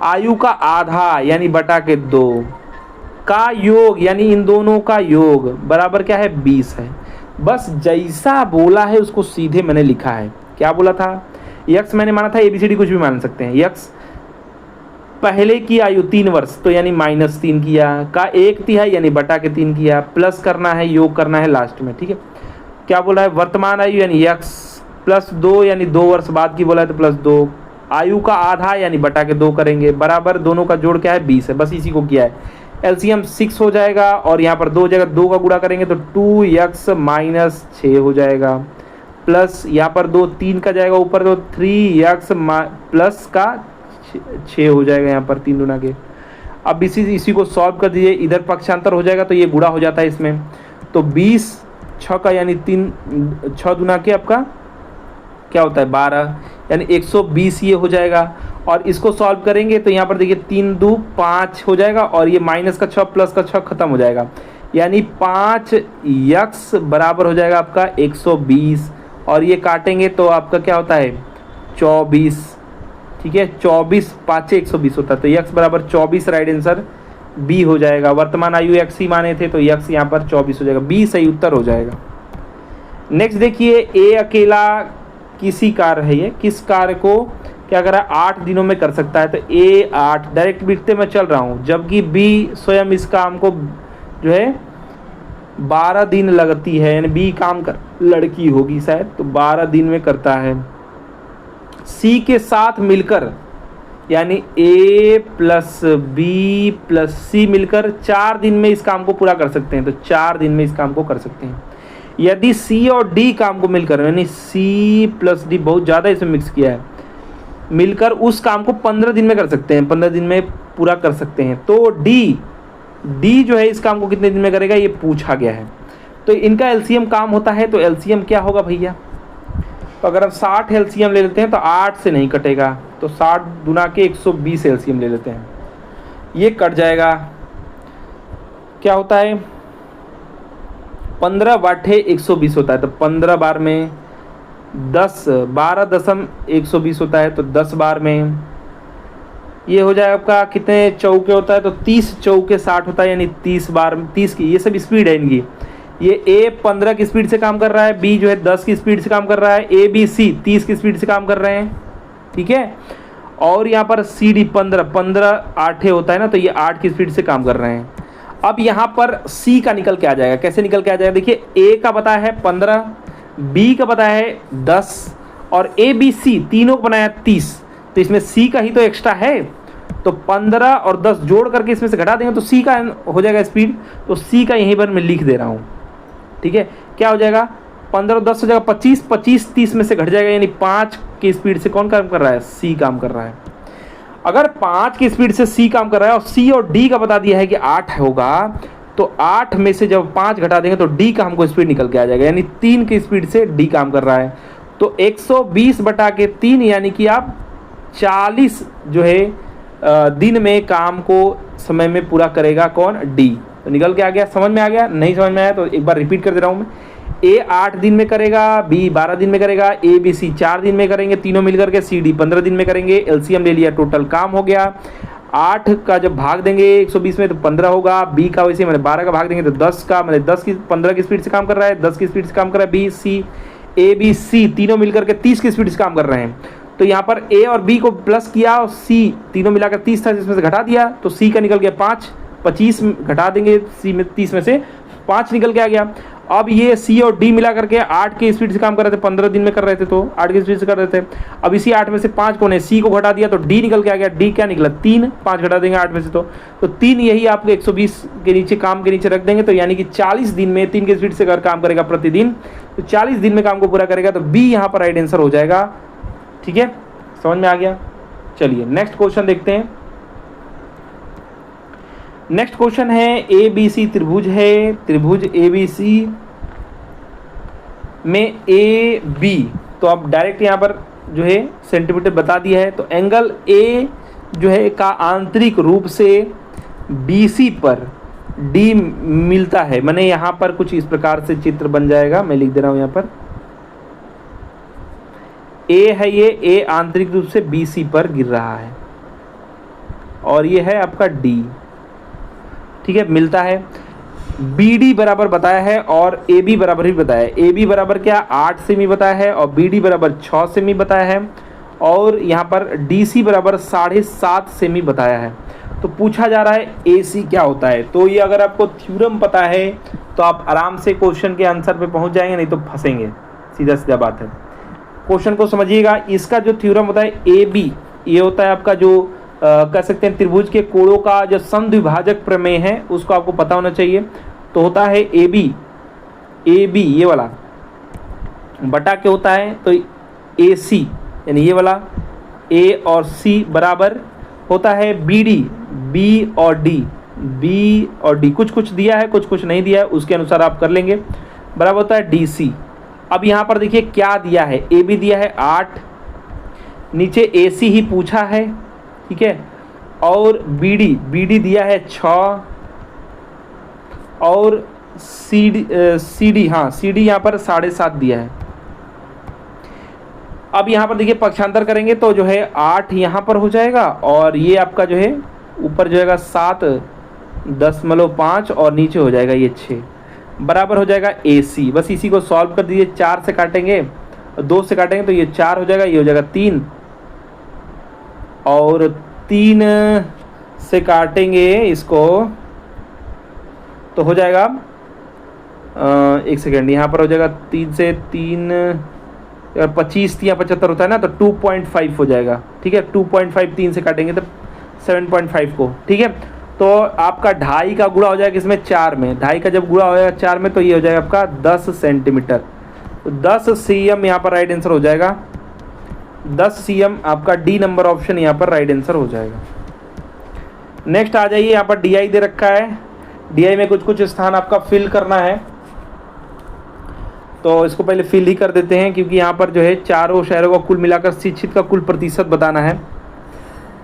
आयु का आधा यानी बटा के 2 का योग, यानी इन दोनों का योग बराबर क्या है 20 है। बस जैसा बोला है उसको सीधे मैंने लिखा है। क्या बोला था, x मैंने माना था, ABCD कुछ भी मान सकते हैं। x पहले की आयु 3 वर्ष, तो यानी -3 किया, का 1/3 यानी बटा के 3 किया, प्लस करना है, योग करना है लास्ट में, ठीक है। क्या बोला है, वर्तमान आयु यानी x +2 यानी 2 वर्ष बाद की बोला है तो +2 आयु का आधा यानी बटा के 2 करेंगे, बराबर दोनों का जोड़ क्या है 20 है, बस इसी को किया है। एलसीएम 6 हो जाएगा और यहाँ पर 2 जगह 2 का गुणा करेंगे तो 2x माइनस 6 हो जाएगा, प्लस यहाँ पर 2 3 का जाएगा ऊपर तो 3x प्लस का 6 हो जाएगा यहाँ पर 3 गुना के। अब इसी को सॉल्व कर दीजिए, इधर पक्षांतर हो जाएगा तो ये गुणा हो जाता है इसमें, तो 20 6 का यानी 3 6 गुना के आपका क्या होता है 12 यानी 120 ये हो जाएगा। और इसको सॉल्व करेंगे तो यहाँ पर देखिए 3 2 5 हो जाएगा और ये माइनस का 6 प्लस का 6 खत्म हो जाएगा, यानी 5x बराबर हो जाएगा आपका 120 और ये काटेंगे तो आपका क्या होता है 24। ठीक है, 24 5 120 होता है तो x बराबर 24 राइट आंसर बी हो जाएगा। वर्तमान आयु x ही माने थे तो x यहाँ पर 24 हो जाएगा, बी सही उत्तर हो जाएगा। नेक्स्ट देखिए, ए अकेला किसी कार्य है, ये किस कार्य को क्या कर रहा है 8 दिनों में कर सकता है, तो ए 8 डायरेक्ट बिकते मैं चल रहा हूँ, जबकि बी स्वयं इस काम को जो है 12 दिन लगती है, यानी बी काम कर लड़की होगी शायद तो 12 दिन में करता है। सी के साथ मिलकर यानी ए प्लस बी प्लस सी मिलकर 4 दिन में इस काम को पूरा कर सकते हैं, तो 4 दिन में इस काम को कर सकते हैं। यदि सी और डी काम को मिलकर यानी सी प्लस डी बहुत ज़्यादा इसमें मिक्स किया है, मिलकर उस काम को 15 दिन में कर सकते हैं, 15 दिन में पूरा कर सकते हैं, तो डी जो है इस काम को कितने दिन में करेगा ये पूछा गया है। तो इनका एलसीएम काम होता है, तो एलसीएम क्या होगा भैया, तो अगर हम 60 एलसीएम ले लेते हैं तो 8 से नहीं कटेगा, तो 60 गुना के 120 एलसीएम ले लेते हैं, ये कट जाएगा, क्या होता है 15 बाठे 120 होता है, तो 15 बार में 12.120 होता है, तो 10 बार में ये हो जाएगा आपका कितने चौके होता है, तो 30 चौके 60 होता है, यानी 30 बार 30 की ये सब स्पीड है इनकी। ये ए 15 की स्पीड से काम कर रहा है, बी जो है 10 की स्पीड से काम कर रहा है, ए बी सी 30 की स्पीड से काम कर रहे हैं। ठीक है, और यहाँ पर सी डी 15 8 होता है ना, तो ये 8 की स्पीड से काम कर रहे हैं। अब यहाँ पर सी का निकल के आ जाएगा, कैसे निकल के आ जाएगा देखिए, ए का पता है 15, बी का पता है 10 और ए बी सी तीनों को बनाया 30, तो इसमें सी का ही तो एक्स्ट्रा है, तो 15 और 10 जोड़ करके इसमें से घटा देंगे तो सी का हो जाएगा स्पीड, तो सी का यहीं पर मैं लिख दे रहा हूँ। ठीक है, क्या हो जाएगा 15 और 10 हो जाएगा 25, 25 30 में से घट जाएगा, यानी 5 की स्पीड से कौन काम कर रहा है सी काम कर रहा है। अगर 5 की स्पीड से सी काम कर रहा है और सी और डी का बता दिया है कि 8 होगा, तो 8 में से जब 5 घटा देंगे तो डी का हमको स्पीड निकल के आ जाएगा, यानी 3 की स्पीड से डी काम कर रहा है, तो 120 बटा के 3 यानी कि आप 40 जो है दिन में काम को समय में पूरा करेगा कौन डी। तो निकल के आ गया, समझ में आ गया, नहीं समझ में आया तो एक बार रिपीट कर दे रहा हूँ मैं। ए 8 दिन में करेगा, बी 12 दिन में करेगा, ए बी सी 4 दिन में करेंगे, तीनों मिलकर के सी डी 15 दिन में करेंगे। एलसीएम ले लिया, टोटल काम हो गया। 8 का जब भाग देंगे 120 में तो 15 होगा, बी का वैसे मैंने 12 का भाग देंगे तो 10 का, मैंने 10 की 15 की स्पीड से काम कर रहा है, 10 की स्पीड से काम कर रहा है B C, A B C तीनों मिलकर के 30 की स्पीड से काम कर रहे हैं। तो यहाँ पर ए और बी को प्लस किया और सी तीनों मिलाकर 30 था, जिसमें से घटा दिया तो सी का निकल गया 5, 25 घटा देंगे सी में 30 में से 5 निकल के आ गया। अब ये सी और डी मिला करके 8 की स्पीड से काम कर रहे थे, 15 दिन में कर रहे थे तो 8 की स्पीड से कर रहे थे। अब इसी 8 में से 5 को ने सी को घटा दिया तो डी निकल के आ गया, डी क्या निकला 3, 5 घटा देंगे 8 में से तो 3 यही आपको 120 के नीचे काम के नीचे रख देंगे, तो यानी कि 40 दिन में 3 की स्पीड से अगर काम करेगा प्रतिदिन तो 40 दिन में काम को पूरा करेगा, तो बी यहाँ पर राइट आंसर हो जाएगा। ठीक है, समझ में आ गया। चलिए नेक्स्ट क्वेश्चन देखते हैं। नेक्स्ट क्वेश्चन है ए बी सी त्रिभुज है, त्रिभुज ए बी सी में ए बी, तो अब डायरेक्ट यहाँ पर जो है सेंटीमीटर बता दिया है, तो एंगल ए जो है का आंतरिक रूप से बी सी पर डी मिलता है। मैंने यहाँ पर कुछ इस प्रकार से चित्र बन जाएगा, मैं लिख दे रहा हूँ यहाँ पर ए है, ये ए आंतरिक रूप से बी सी पर गिर रहा है और ये है आपका डी। ठीक है, मिलता है। बी डी बराबर बताया है और ए बी बराबर भी बताया है। ए बी बराबर क्या 8 सेमी बताया है और बी डी बराबर 6 सेमी बताया है और यहाँ पर डी सी बराबर 7.5 सेमी बताया है। तो पूछा जा रहा है ए सी क्या होता है। तो ये अगर आपको थ्योरम पता है तो आप आराम से क्वेश्चन के आंसर पे पहुँच जाएंगे, नहीं तो फंसेंगे, सीधा सीधा बात है। क्वेश्चन को समझिएगा। इसका जो थ्योरम होता है ए बी, ये होता है आपका जो कह सकते हैं त्रिभुज के कोणों का जो समद्विभाजक प्रमेय है, उसको आपको पता होना चाहिए। तो होता है ए बी ये वाला बटा के होता है तो ए सी, यानी ये वाला ए और सी बराबर होता है बी डी, बी और डी कुछ कुछ दिया है कुछ कुछ नहीं दिया है, उसके अनुसार आप कर लेंगे। बराबर होता है डी सी। अब यहाँ पर देखिए क्या दिया है, ए बी दिया है 8, नीचे ए सी ही पूछा है, ठीक है, और बी डी दिया है 6 और सी डी हाँ सी डी यहाँ पर 7.5 दिया है। अब यहाँ पर देखिए पक्षांतर करेंगे तो जो है 8 यहाँ पर हो जाएगा और ये आपका जो है ऊपर जो है 7.5 और नीचे हो जाएगा ये 6, बराबर हो जाएगा ए सी। बस इसी को सॉल्व कर दीजिए, 4 से काटेंगे 2 से काटेंगे तो ये 4 हो जाएगा, ये हो जाएगा 3 और 3 से काटेंगे इसको तो हो जाएगा 1 सेकेंड, यहाँ पर हो जाएगा 3 से 3 अगर 25 या 75 होता है ना तो 2.5 हो जाएगा, ठीक है। 2.5 3 से काटेंगे तो 7.5 को, ठीक है। तो आपका 2.5 का गुणा हो जाएगा इसमें 4 में, 2.5 का जब गुणा हो जाएगा 4 में तो ये हो जाएगा आपका 10 सेंटीमीटर। तो 10 cm यहाँ पर राइट आंसर हो जाएगा, 10 cm आपका डी नंबर ऑप्शन यहाँ पर राइट आंसर हो जाएगा। नेक्स्ट आ जाइए, यहाँ पर DI दे रखा है, DI में कुछ कुछ स्थान आपका फिल करना है तो इसको पहले फिल ही कर देते हैं, क्योंकि यहाँ पर जो है चारों शहरों का कुल मिलाकर शिक्षित का कुल प्रतिशत बताना है।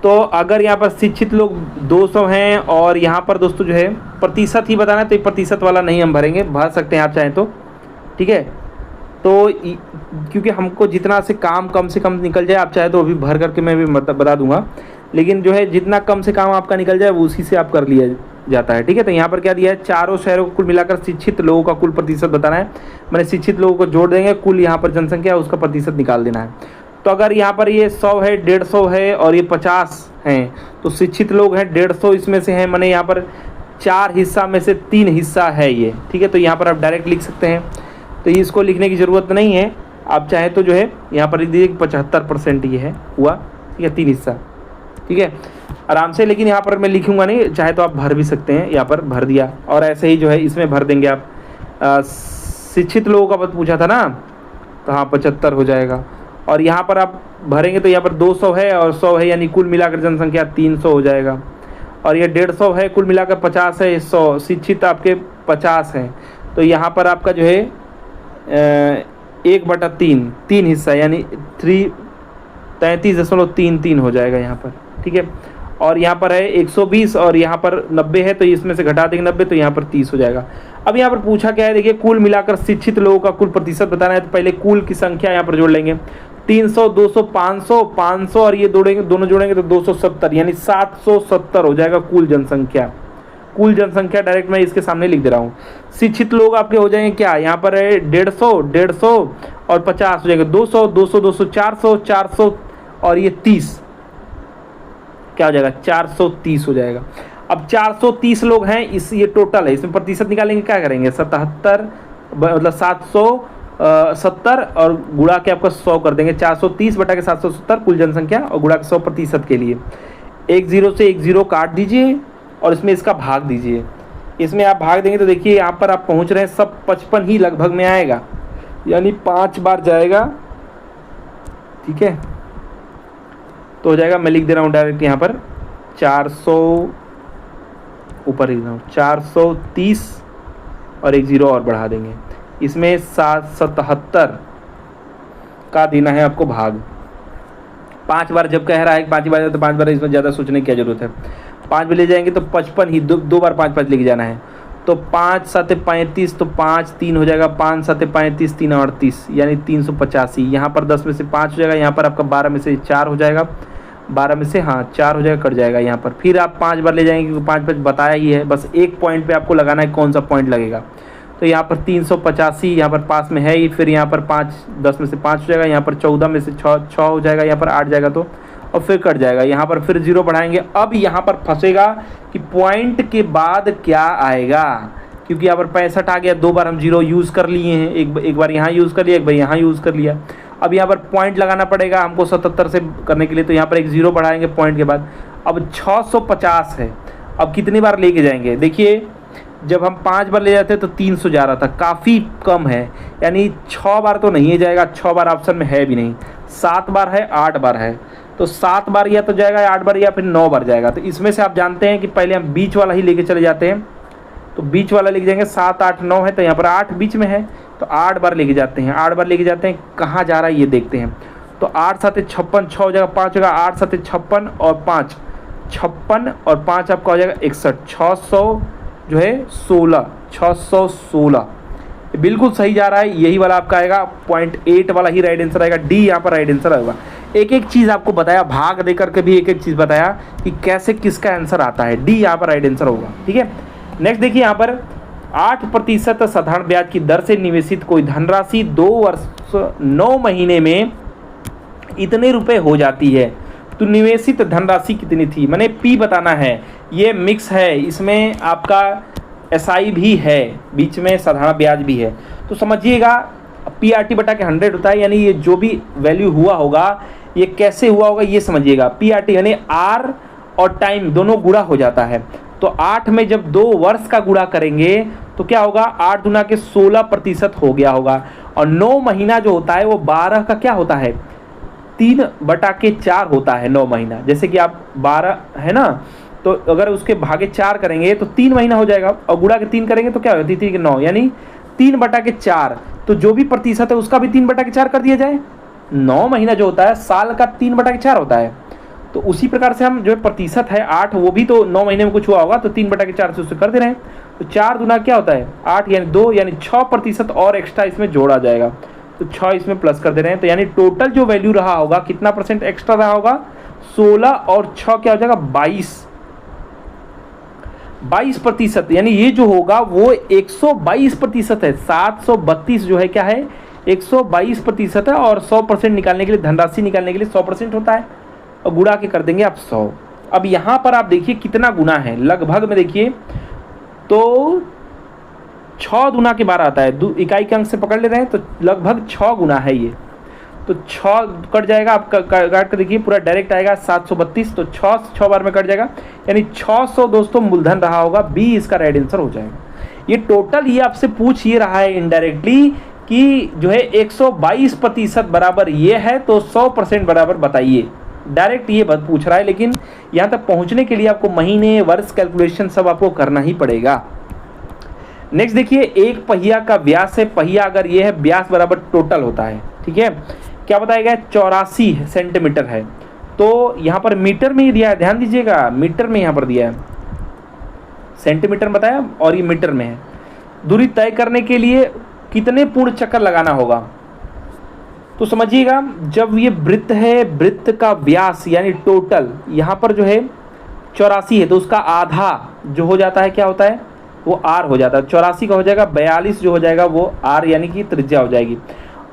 तो अगर यहाँ पर शिक्षित लोग 200 हैं और यहाँ पर दोस्तों जो है प्रतिशत ही बताना है तो ये प्रतिशत वाला नहीं हम भरेंगे, भर सकते हैं आप चाहें तो, ठीक है। तो क्योंकि हमको जितना से कम से कम निकल जाए, आप चाहे तो अभी भर करके मैं भी बता दूंगा, लेकिन जो है जितना कम से कम आपका निकल जाए वो उसी से आप कर लिया जाता है, ठीक है। तो यहाँ पर क्या दिया है, चारों शहरों को कुल मिलाकर शिक्षित लोगों का कुल प्रतिशत बताना है। मैंने शिक्षित लोगों को जोड़ देंगे, कुल यहाँ पर जनसंख्या है उसका प्रतिशत निकाल देना है। तो अगर यहाँ पर ये 100 है, 150 है और ये 50 हैं तो शिक्षित लोग हैं 150 इसमें से हैं, मैंने यहाँ पर 4 हिस्सा में से 3 हिस्सा है ये, ठीक है। तो यहाँ पर आप डायरेक्ट लिख सकते हैं, तो इसको लिखने की ज़रूरत नहीं है, आप चाहे तो जो है यहाँ पर लिख दीजिए 75% ये है हुआ, ठीक है, 3 हिस्सा, ठीक है, आराम से। लेकिन यहाँ पर मैं लिखूंगा नहीं, चाहे तो आप भर भी सकते हैं, यहाँ पर भर दिया और ऐसे ही जो है इसमें भर देंगे आप। शिक्षित लोगों का पद पूछा था ना, तो हाँ 75 हो जाएगा और यहाँ पर आप भरेंगे तो यहाँ पर 200 है और 100 है, यानी कुल मिलाकर जनसंख्या 300 हो जाएगा। और ये 150 है, कुल मिलाकर 50 है, 100 शिक्षित आपके 50 हैं, तो यहाँ पर आपका जो है 1/3 3 हिस्सा यानी 33.33 हो जाएगा यहाँ पर, ठीक है। और यहाँ पर है 120 और यहाँ पर 90 है, तो इसमें से घटा देंगे 90 तो यहाँ पर 30 हो जाएगा। अब यहाँ पर पूछा क्या है, देखिए कुल मिलाकर शिक्षित लोगों का कुल प्रतिशत बताना है, तो पहले कुल की संख्या यहाँ पर जोड़ लेंगे, 300 200 500 और ये दोनों जोड़ेंगे तो 270 यानी 770 हो जाएगा कुल जनसंख्या। कुल जनसंख्या डायरेक्ट मैं इसके सामने लिख दे रहा हूँ। शिक्षित लोग आपके हो जाएंगे क्या, यहाँ पर है 150 और 50 हो जाएंगे, 200 400 और ये 30 क्या हो जाएगा, 430 हो जाएगा। अब 430 लोग हैं, इस ये टोटल है, इसमें प्रतिशत निकालेंगे, क्या करेंगे 77 मतलब 770 और गुणा के आपका 100 कर देंगे, 430 बटा के 770 कुल जनसंख्या और गुणा के 100% के लिए 10 से 10 काट दीजिए और इसमें इसका भाग दीजिए। इसमें आप भाग देंगे तो देखिए यहाँ पर आप पहुँच रहे हैं सब 55 ही लगभग में आएगा, यानी 5 बार जाएगा, ठीक है। तो हो जाएगा, मैं लिख दे रहा हूँ डायरेक्ट यहाँ पर 400 ऊपर लिख रहा हूँ 430 और 10 और बढ़ा देंगे, इसमें 777 का देना है आपको भाग। 5 बार जब कह रहा है 5 बार तो 5 बार, इसमें ज़्यादा सोचने की क्या जरूरत है। 5 भी ले जाएंगे तो 55 ही, दो बार 5 लेके जाना है, तो 5 7 35 तो 5 3 हो जाएगा, 5 7 35 3 38 यानी 385। यहाँ पर 10 में से 5 हो जाएगा, यहाँ पर आपका 12 में से 4 हो जाएगा, 12 में से हाँ 4 हो जाएगा, कट जाएगा यहाँ पर। फिर आप 5 बार ले जाएंगे क्योंकि 5 बताया ही है, बस एक पॉइंट पे आपको लगाना है कौन सा पॉइंट लगेगा। तो यहाँ पर 385 यहाँ पर पास में है ही, फिर यहाँ पर 5 10 में से 5 हो जाएगा, यहाँ पर 14 में से 6 हो जाएगा, यहाँ पर 8 जाएगा तो और फिर कट जाएगा, यहाँ पर फिर 0 बढ़ाएंगे। अब यहाँ पर फंसेगा कि पॉइंट के बाद क्या आएगा, क्योंकि यहाँ पर 65 आ गया, 2 बार हम 0 यूज़ कर लिए हैं, एक बार यहाँ यूज़ कर लिया, एक बार यहाँ यूज़ कर लिया। अब यहाँ पर पॉइंट लगाना पड़ेगा हमको 77 से करने के लिए, तो यहाँ पर एक 0 बढ़ाएंगे पॉइंट के बाद। अब 650 है, अब कितनी बार लेके जाएंगे? देखिए जब हम 5 बार ले जाते हैं तो 300 जा रहा था, काफ़ी कम है, यानी 6 बार तो नहीं जाएगा, 6 बार ऑप्शन में है भी नहीं। 7 बार है, 8 बार है, तो 7 बार या तो जाएगा, 8 बार या फिर 9 बार जाएगा। तो इसमें से आप जानते हैं कि पहले हम बीच वाला ही लेके चले जाते हैं, तो बीच वाला लेके जाएंगे। 7, 8, 9 है, तो यहाँ पर 8 बीच में है, तो 8 बार लेके जाते हैं। 8 बार लेके जाते हैं, कहाँ जा रहा है ये देखते हैं। तो 8 7 56, 6 हो जाएगा, 5 होगा, 8 7 56 और 5 56 और 5 आपका हो जाएगा 61। 600 जो है 16, 616 बिल्कुल सही जा रहा है। यही वाला आपका आएगा, 0.8 वाला ही राइट आंसर आएगा। डी यहाँ पर राइट आंसर आएगा। एक एक चीज़ आपको बताया, भाग दे करके भी एक एक चीज़ बताया कि कैसे किसका आंसर आता है। डी यहाँ पर राइट आंसर होगा। ठीक है, नेक्स्ट देखिए यहाँ पर 8% साधारण ब्याज की दर से निवेशित कोई धनराशि 2 वर्ष 9 महीने में इतने रुपए हो जाती है, तो निवेशित धनराशि कितनी थी? मैंने पी बताना है। ये मिक्स है, इसमें आपका एसआई भी है, बीच में साधारण ब्याज भी है। तो समझिएगा पीआरटी बटा के 100 होता है, यानी ये जो भी वैल्यू हुआ होगा ये कैसे हुआ होगा ये समझिएगा। पीआरटी यानी आर और टाइम दोनों गुणा हो जाता है। तो 8 में जब 2 वर्ष का गुणा करेंगे तो क्या होगा? 8 गुना के 16% हो गया होगा। और 9 महीना जो होता है वो 12 का क्या होता है? 3/4 होता है 9 महीना। जैसे कि आप 12 है ना, तो अगर उसके भागे 4 करेंगे तो 3 महीना हो जाएगा, और गुणा के 3 करेंगे तो क्या होगा? 3 के 9, यानी 3/4। तो जो भी प्रतिशत है उसका भी 3/4 कर दिया जाए। 9 महीना जो होता है साल का 3/4 होता है। तो उसी प्रकार से हम जो प्रतिशत है 8, वो भी तो 9 महीने में कुछ हुआ होगा, तो 3/4 से उससे कर दे रहे हैं। तो 4 गुना क्या होता है? 8, यानी 2, यानी 6% और एक्स्ट्रा इसमें जोड़ा जाएगा। तो 6 इसमें प्लस कर दे रहे हैं। तो यानी टोटल जो वैल्यू रहा होगा कितना परसेंट एक्स्ट्रा रहा होगा? 16 और 6 क्या हो जाएगा? 22%। यानी ये जो होगा वो 122% है। 732 जो है क्या है? 122% है। और 100% निकालने के लिए, धनराशि निकालने के लिए 100% होता है, और गुणा के कर देंगे आप 100। अब यहाँ पर आप देखिए कितना गुना है, लगभग में देखिए तो 6 गुना के 12 आता है। इकाई के अंक से पकड़ ले रहे हैं तो लगभग 6 गुना है ये। तो 6 कट जाएगा, आप काट कर देखिए पूरा डायरेक्ट आएगा 732। तो 6 बार में कट जाएगा, यानी 600 दोस्तों मूलधन रहा होगा। बी इसका राइट आंसर हो जाएगा। ये टोटल ये आपसे पूछ ये रहा है इनडायरेक्टली कि जो है 122% बराबर ये है, तो 100% बराबर बताइए। डायरेक्ट ये बात पूछ रहा है, लेकिन यहाँ तक पहुँचने के लिए आपको महीने, वर्ष, कैलकुलेशन सब आपको करना ही पड़ेगा। नेक्स्ट देखिए, एक पहिया का व्यास है, पहिया अगर ये है, व्यास बराबर टोटल होता है। ठीक है, क्या बताया गया? 84 सेंटीमीटर है। तो यहाँ पर मीटर में ही दिया है, ध्यान दीजिएगा, मीटर में यहाँ पर दिया है, सेंटीमीटर बताया और ये मीटर में है। दूरी तय करने के लिए कितने पूर्ण चक्कर लगाना होगा? तो समझिएगा, जब ये वृत्त है, वृत्त का व्यास यानी टोटल यहाँ पर जो है 84 है, तो उसका आधा जो हो जाता है क्या होता है? वो आर हो जाता है। 84 का हो जाएगा 42 जो हो जाएगा वो आर, यानी कि त्रिज्या हो जाएगी।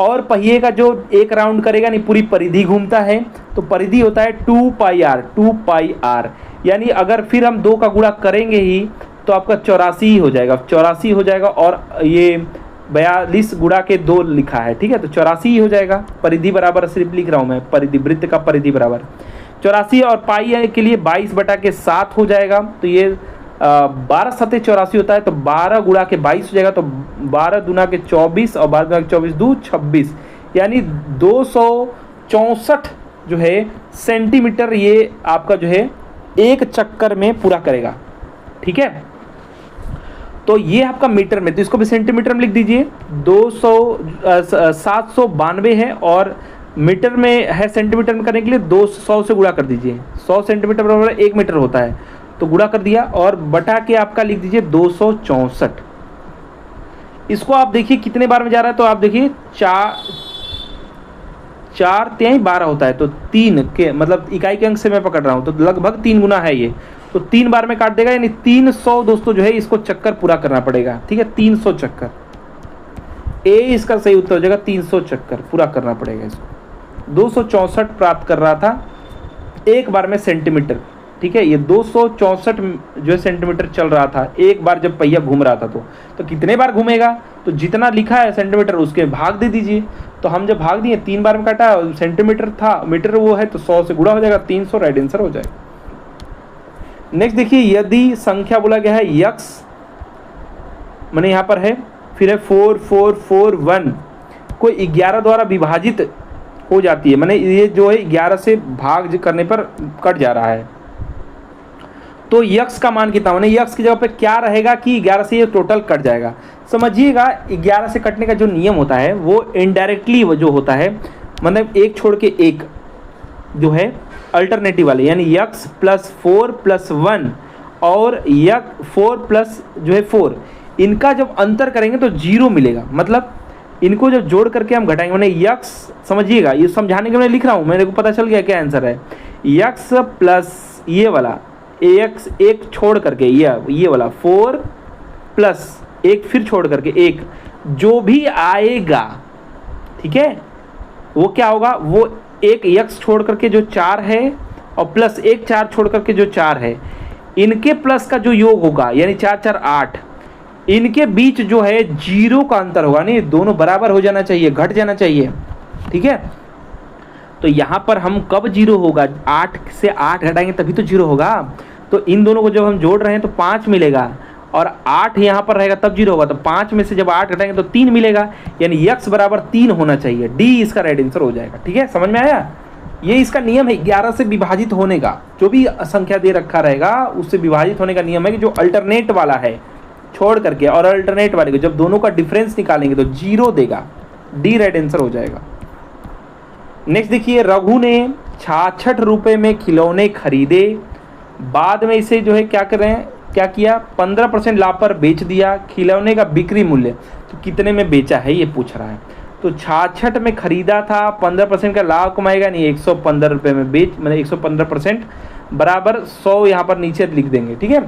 और पहिए का जो एक राउंड करेगा, नहीं पूरी परिधि घूमता है, तो परिधि होता है 2πr। यानी अगर फिर हम 2 का गुणा करेंगे ही तो आपका 84 ही हो जाएगा, 84 हो जाएगा। और ये 42 गुणा के 2 लिखा है, ठीक है, तो 84 ही हो जाएगा। परिधि बराबर सिर्फ लिख रहा हूँ मैं, परिधि, वृत्त का परिधि बराबर 84, और पाई के लिए 22/7 हो जाएगा। तो ये 12 7 84 होता है, तो 12 गुणा के 22 हो जाएगा। तो 12 गुना के 24 और 12 गुना के 24 2 26, यानी 264 जो है सेंटीमीटर ये आपका जो है एक चक्कर में पूरा करेगा। ठीक है, तो ये आपका मीटर में, तो इसको भी सेंटीमीटर में लिख दीजिए। 792 है, और मीटर में है, सेंटीमीटर में करने के लिए 200 से गुणा कर दीजिए। 100 सेंटीमीटर बराबर 1 मीटर होता है, तो गुणा कर दिया, और बटा के आपका लिख दीजिए 264। इसको आप देखिए कितने बार में जा रहा है, तो आप देखिए 4 3 12 होता है, तो 3 के मतलब इकाई के अंक से मैं पकड़ रहा हूँ, तो लगभग 3 गुना है ये, तो 3 बार में काट देगा, यानी 300 दोस्तों जो है इसको चक्कर पूरा करना पड़ेगा। ठीक है, 300 चक्कर, ए इसका सही उत्तर हो जाएगा। 300 चक्कर पूरा करना पड़ेगा इसको। 264 प्राप्त कर रहा था एक बार में सेंटीमीटर। ठीक है, ये 264 जो है सेंटीमीटर चल रहा था एक बार जब पहिया घूम रहा था। तो कितने बार घूमेगा? तो जितना लिखा है सेंटीमीटर उसके भाग दे दीजिए। तो हम जब भाग दिए 3 बार में काटा, सेंटीमीटर था, मीटर वो है तो 100 से गुणा हो जाएगा, 300 राइट आंसर हो जाएगा। नेक्स्ट देखिए, यदि संख्या बोला गया है यक्स, मैंने यहाँ पर है, फिर है 4 4 4 1, कोई 11 द्वारा विभाजित हो जाती है, मैंने ये जो है 11 से भाग करने पर कट जा रहा है, तो यक्स का मान कितना, मैंने यक्स की जगह पे क्या रहेगा कि 11 से ये टोटल कट जाएगा। समझिएगा 11 से कटने का जो नियम होता है वो इनडायरेक्टली वो जो होता है, मतलब एक छोड़ के एक जो है अल्टरनेटिव वाले, यानी यक्स प्लस 4 प्लस 1 और यक 4 प्लस जो है 4, इनका जब अंतर करेंगे तो 0 मिलेगा। मतलब इनको जब जोड़ करके हम घटाएंगे, मैंने यक्स, समझिएगा ये समझाने के लिए मैं लिख रहा हूँ, मेरे को पता चल गया क्या आंसर है। यक्स प्लस ये वाला एक्स, एक छोड़ करके ये वाला 4 प्लस एक फिर छोड़ करके एक, जो भी आएगा, ठीक है, वो क्या होगा, वो एक यक्स छोड़ करके जो 4 है और प्लस एक 4 छोड़ करके जो 4 है, इनके प्लस का जो योग होगा, यानी 4 4 8, इनके बीच जो है 0 का अंतर होगा, नहीं दोनों बराबर हो जाना चाहिए, घट जाना चाहिए, ठीक है। तो यहाँ पर हम कब 0 होगा, 8 से 8 घटाएंगे तभी तो 0 होगा। तो इन दोनों को जब हम जोड़ रहे हैं तो 5 मिलेगा और 8 यहाँ पर रहेगा तब 0 होगा, तो 5 में से जब 8 घटाएंगे तो 3 मिलेगा, यानी यक्स बराबर 3 होना चाहिए। डी इसका राइट आंसर हो जाएगा। ठीक है, समझ में आया? ये इसका नियम है 11 से विभाजित होने का, जो भी संख्या दे रखा रहेगा उससे विभाजित होने का नियम है कि जो अल्टरनेट वाला है छोड़ करके और अल्टरनेट वाले को जब दोनों का डिफरेंस निकालेंगे तो 0 देगा। डी राइट आंसर हो जाएगा। नेक्स्ट देखिए, रघु ने 66 रुपये में खिलौने खरीदे, बाद में इसे जो है क्या कर रहे हैं, क्या किया, 15% लाभ पर बेच दिया। खिलौने का बिक्री मूल्य तो कितने में बेचा है ये पूछ रहा है। तो 66 में खरीदा था, 15% का लाभ कमाएगा, नहीं 115 रुपये में बेच, मतलब 115% बराबर 100 यहाँ पर नीचे लिख देंगे। ठीक है,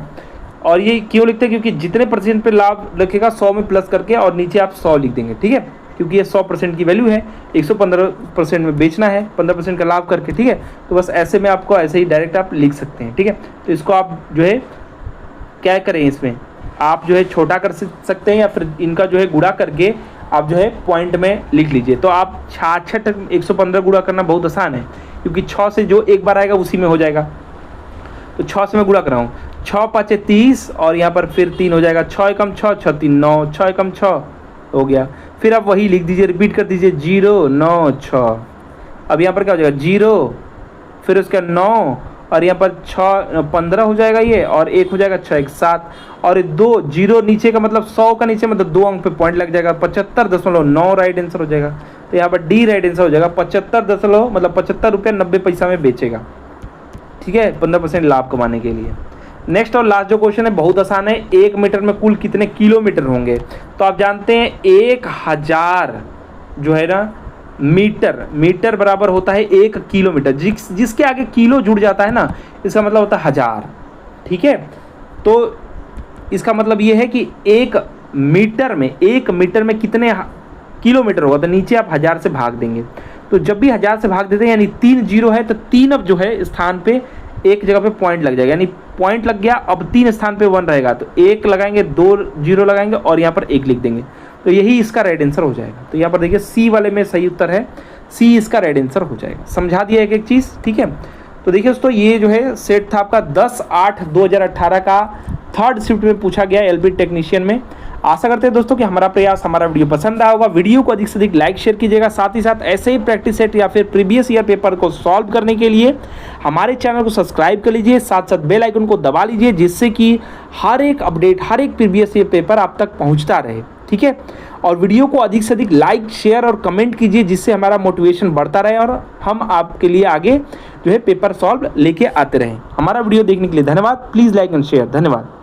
और ये क्यों लिखते हैं, क्योंकि जितने परसेंट पे लाभ लिखेगा 100 में प्लस करके और नीचे आप 100 लिख देंगे। ठीक है, क्योंकि ये 100% की वैल्यू है, 115% में बेचना है 15% का लाभ करके। ठीक है, तो बस ऐसे में आपको ऐसे ही डायरेक्ट आप लिख सकते हैं। ठीक है, तो इसको आप जो है क्या करें, इसमें आप जो है छोटा कर सकते हैं या फिर इनका जो है गुणा करके आप जो है पॉइंट में लिख लीजिए। तो आप 66 115 गुणा करना बहुत आसान है, क्योंकि 6 से जो एक बार आएगा उसी में हो जाएगा। तो 6 से मैं गुणा कर रहा हूँ, 6 5 30 और यहाँ पर फिर 3 हो जाएगा, 6 एकम 6 6 3 9, 6 एकम 6 हो गया। फिर आप वही लिख दीजिए, रिपीट कर दीजिए 0 9 6। अब यहाँ पर क्या हो जाएगा 0, फिर उसका 9 और यहाँ पर 6 15 हो जाएगा ये, और 1 हो जाएगा 6 1 7 और 2 0 नीचे का मतलब 100 का नीचे मतलब 2 अंक पे पॉइंट लग जाएगा, 75.9 राइट आंसर हो जाएगा। तो यहाँ पर डी राइट आंसर हो जाएगा। 75 मतलब 75 रुपये 90 पैसा में बेचेगा। ठीक है, 15% लाभ कमाने के लिए। नेक्स्ट और लास्ट जो क्वेश्चन है बहुत आसान है, 1 मीटर में कुल कितने किलोमीटर होंगे। तो आप जानते हैं 1000 जो है ना मीटर बराबर होता है 1 किलोमीटर। जिसके आगे किलो जुड़ जाता है ना, इसका मतलब होता है 1000। ठीक है, तो इसका मतलब ये है कि 1 मीटर में कितने किलोमीटर होगा, तो नीचे आप 1000 से भाग देंगे। तो जब भी 1000 से भाग देते हैं यानी 3 0 है, तो 3 अब जो है स्थान पे एक जगह पे पॉइंट लग जाएगा, यानी पॉइंट लग गया, अब 3 स्थान पे 1 रहेगा, तो 1 लगाएंगे, 2 0 लगाएंगे और यहाँ पर 1 लिख देंगे। तो यही इसका राइट आंसर हो जाएगा। तो यहाँ पर देखिए सी वाले में सही उत्तर है, सी इसका राइट आंसर हो जाएगा। समझा दिया एक चीज़। ठीक है, तो देखिए दोस्तों ये जो है सेट था आपका 10/8/2018 का, 3rd शिफ्ट में पूछा गया एलबी टेक्नीशियन में। आशा करते हैं दोस्तों कि हमारा प्रयास, हमारा वीडियो पसंद आया होगा। वीडियो को अधिक से अधिक लाइक शेयर कीजिएगा। साथ ही साथ ऐसे ही प्रैक्टिस सेट या फिर प्रीवियस ईयर पेपर को सॉल्व करने के लिए हमारे चैनल को सब्सक्राइब कर लीजिए, साथ साथ बेल आइकन को दबा लीजिए, जिससे कि हर एक अपडेट, हर एक प्रीवियस ईयर पेपर आप तक पहुंचता रहे। ठीक है, और वीडियो को अधिक से अधिक लाइक शेयर और कमेंट कीजिए, जिससे हमारा मोटिवेशन बढ़ता रहे और हम आपके लिए आगे जो है पेपर सॉल्व लेके आते रहें। हमारा वीडियो देखने के लिए धन्यवाद। Please like and share. धन्यवाद।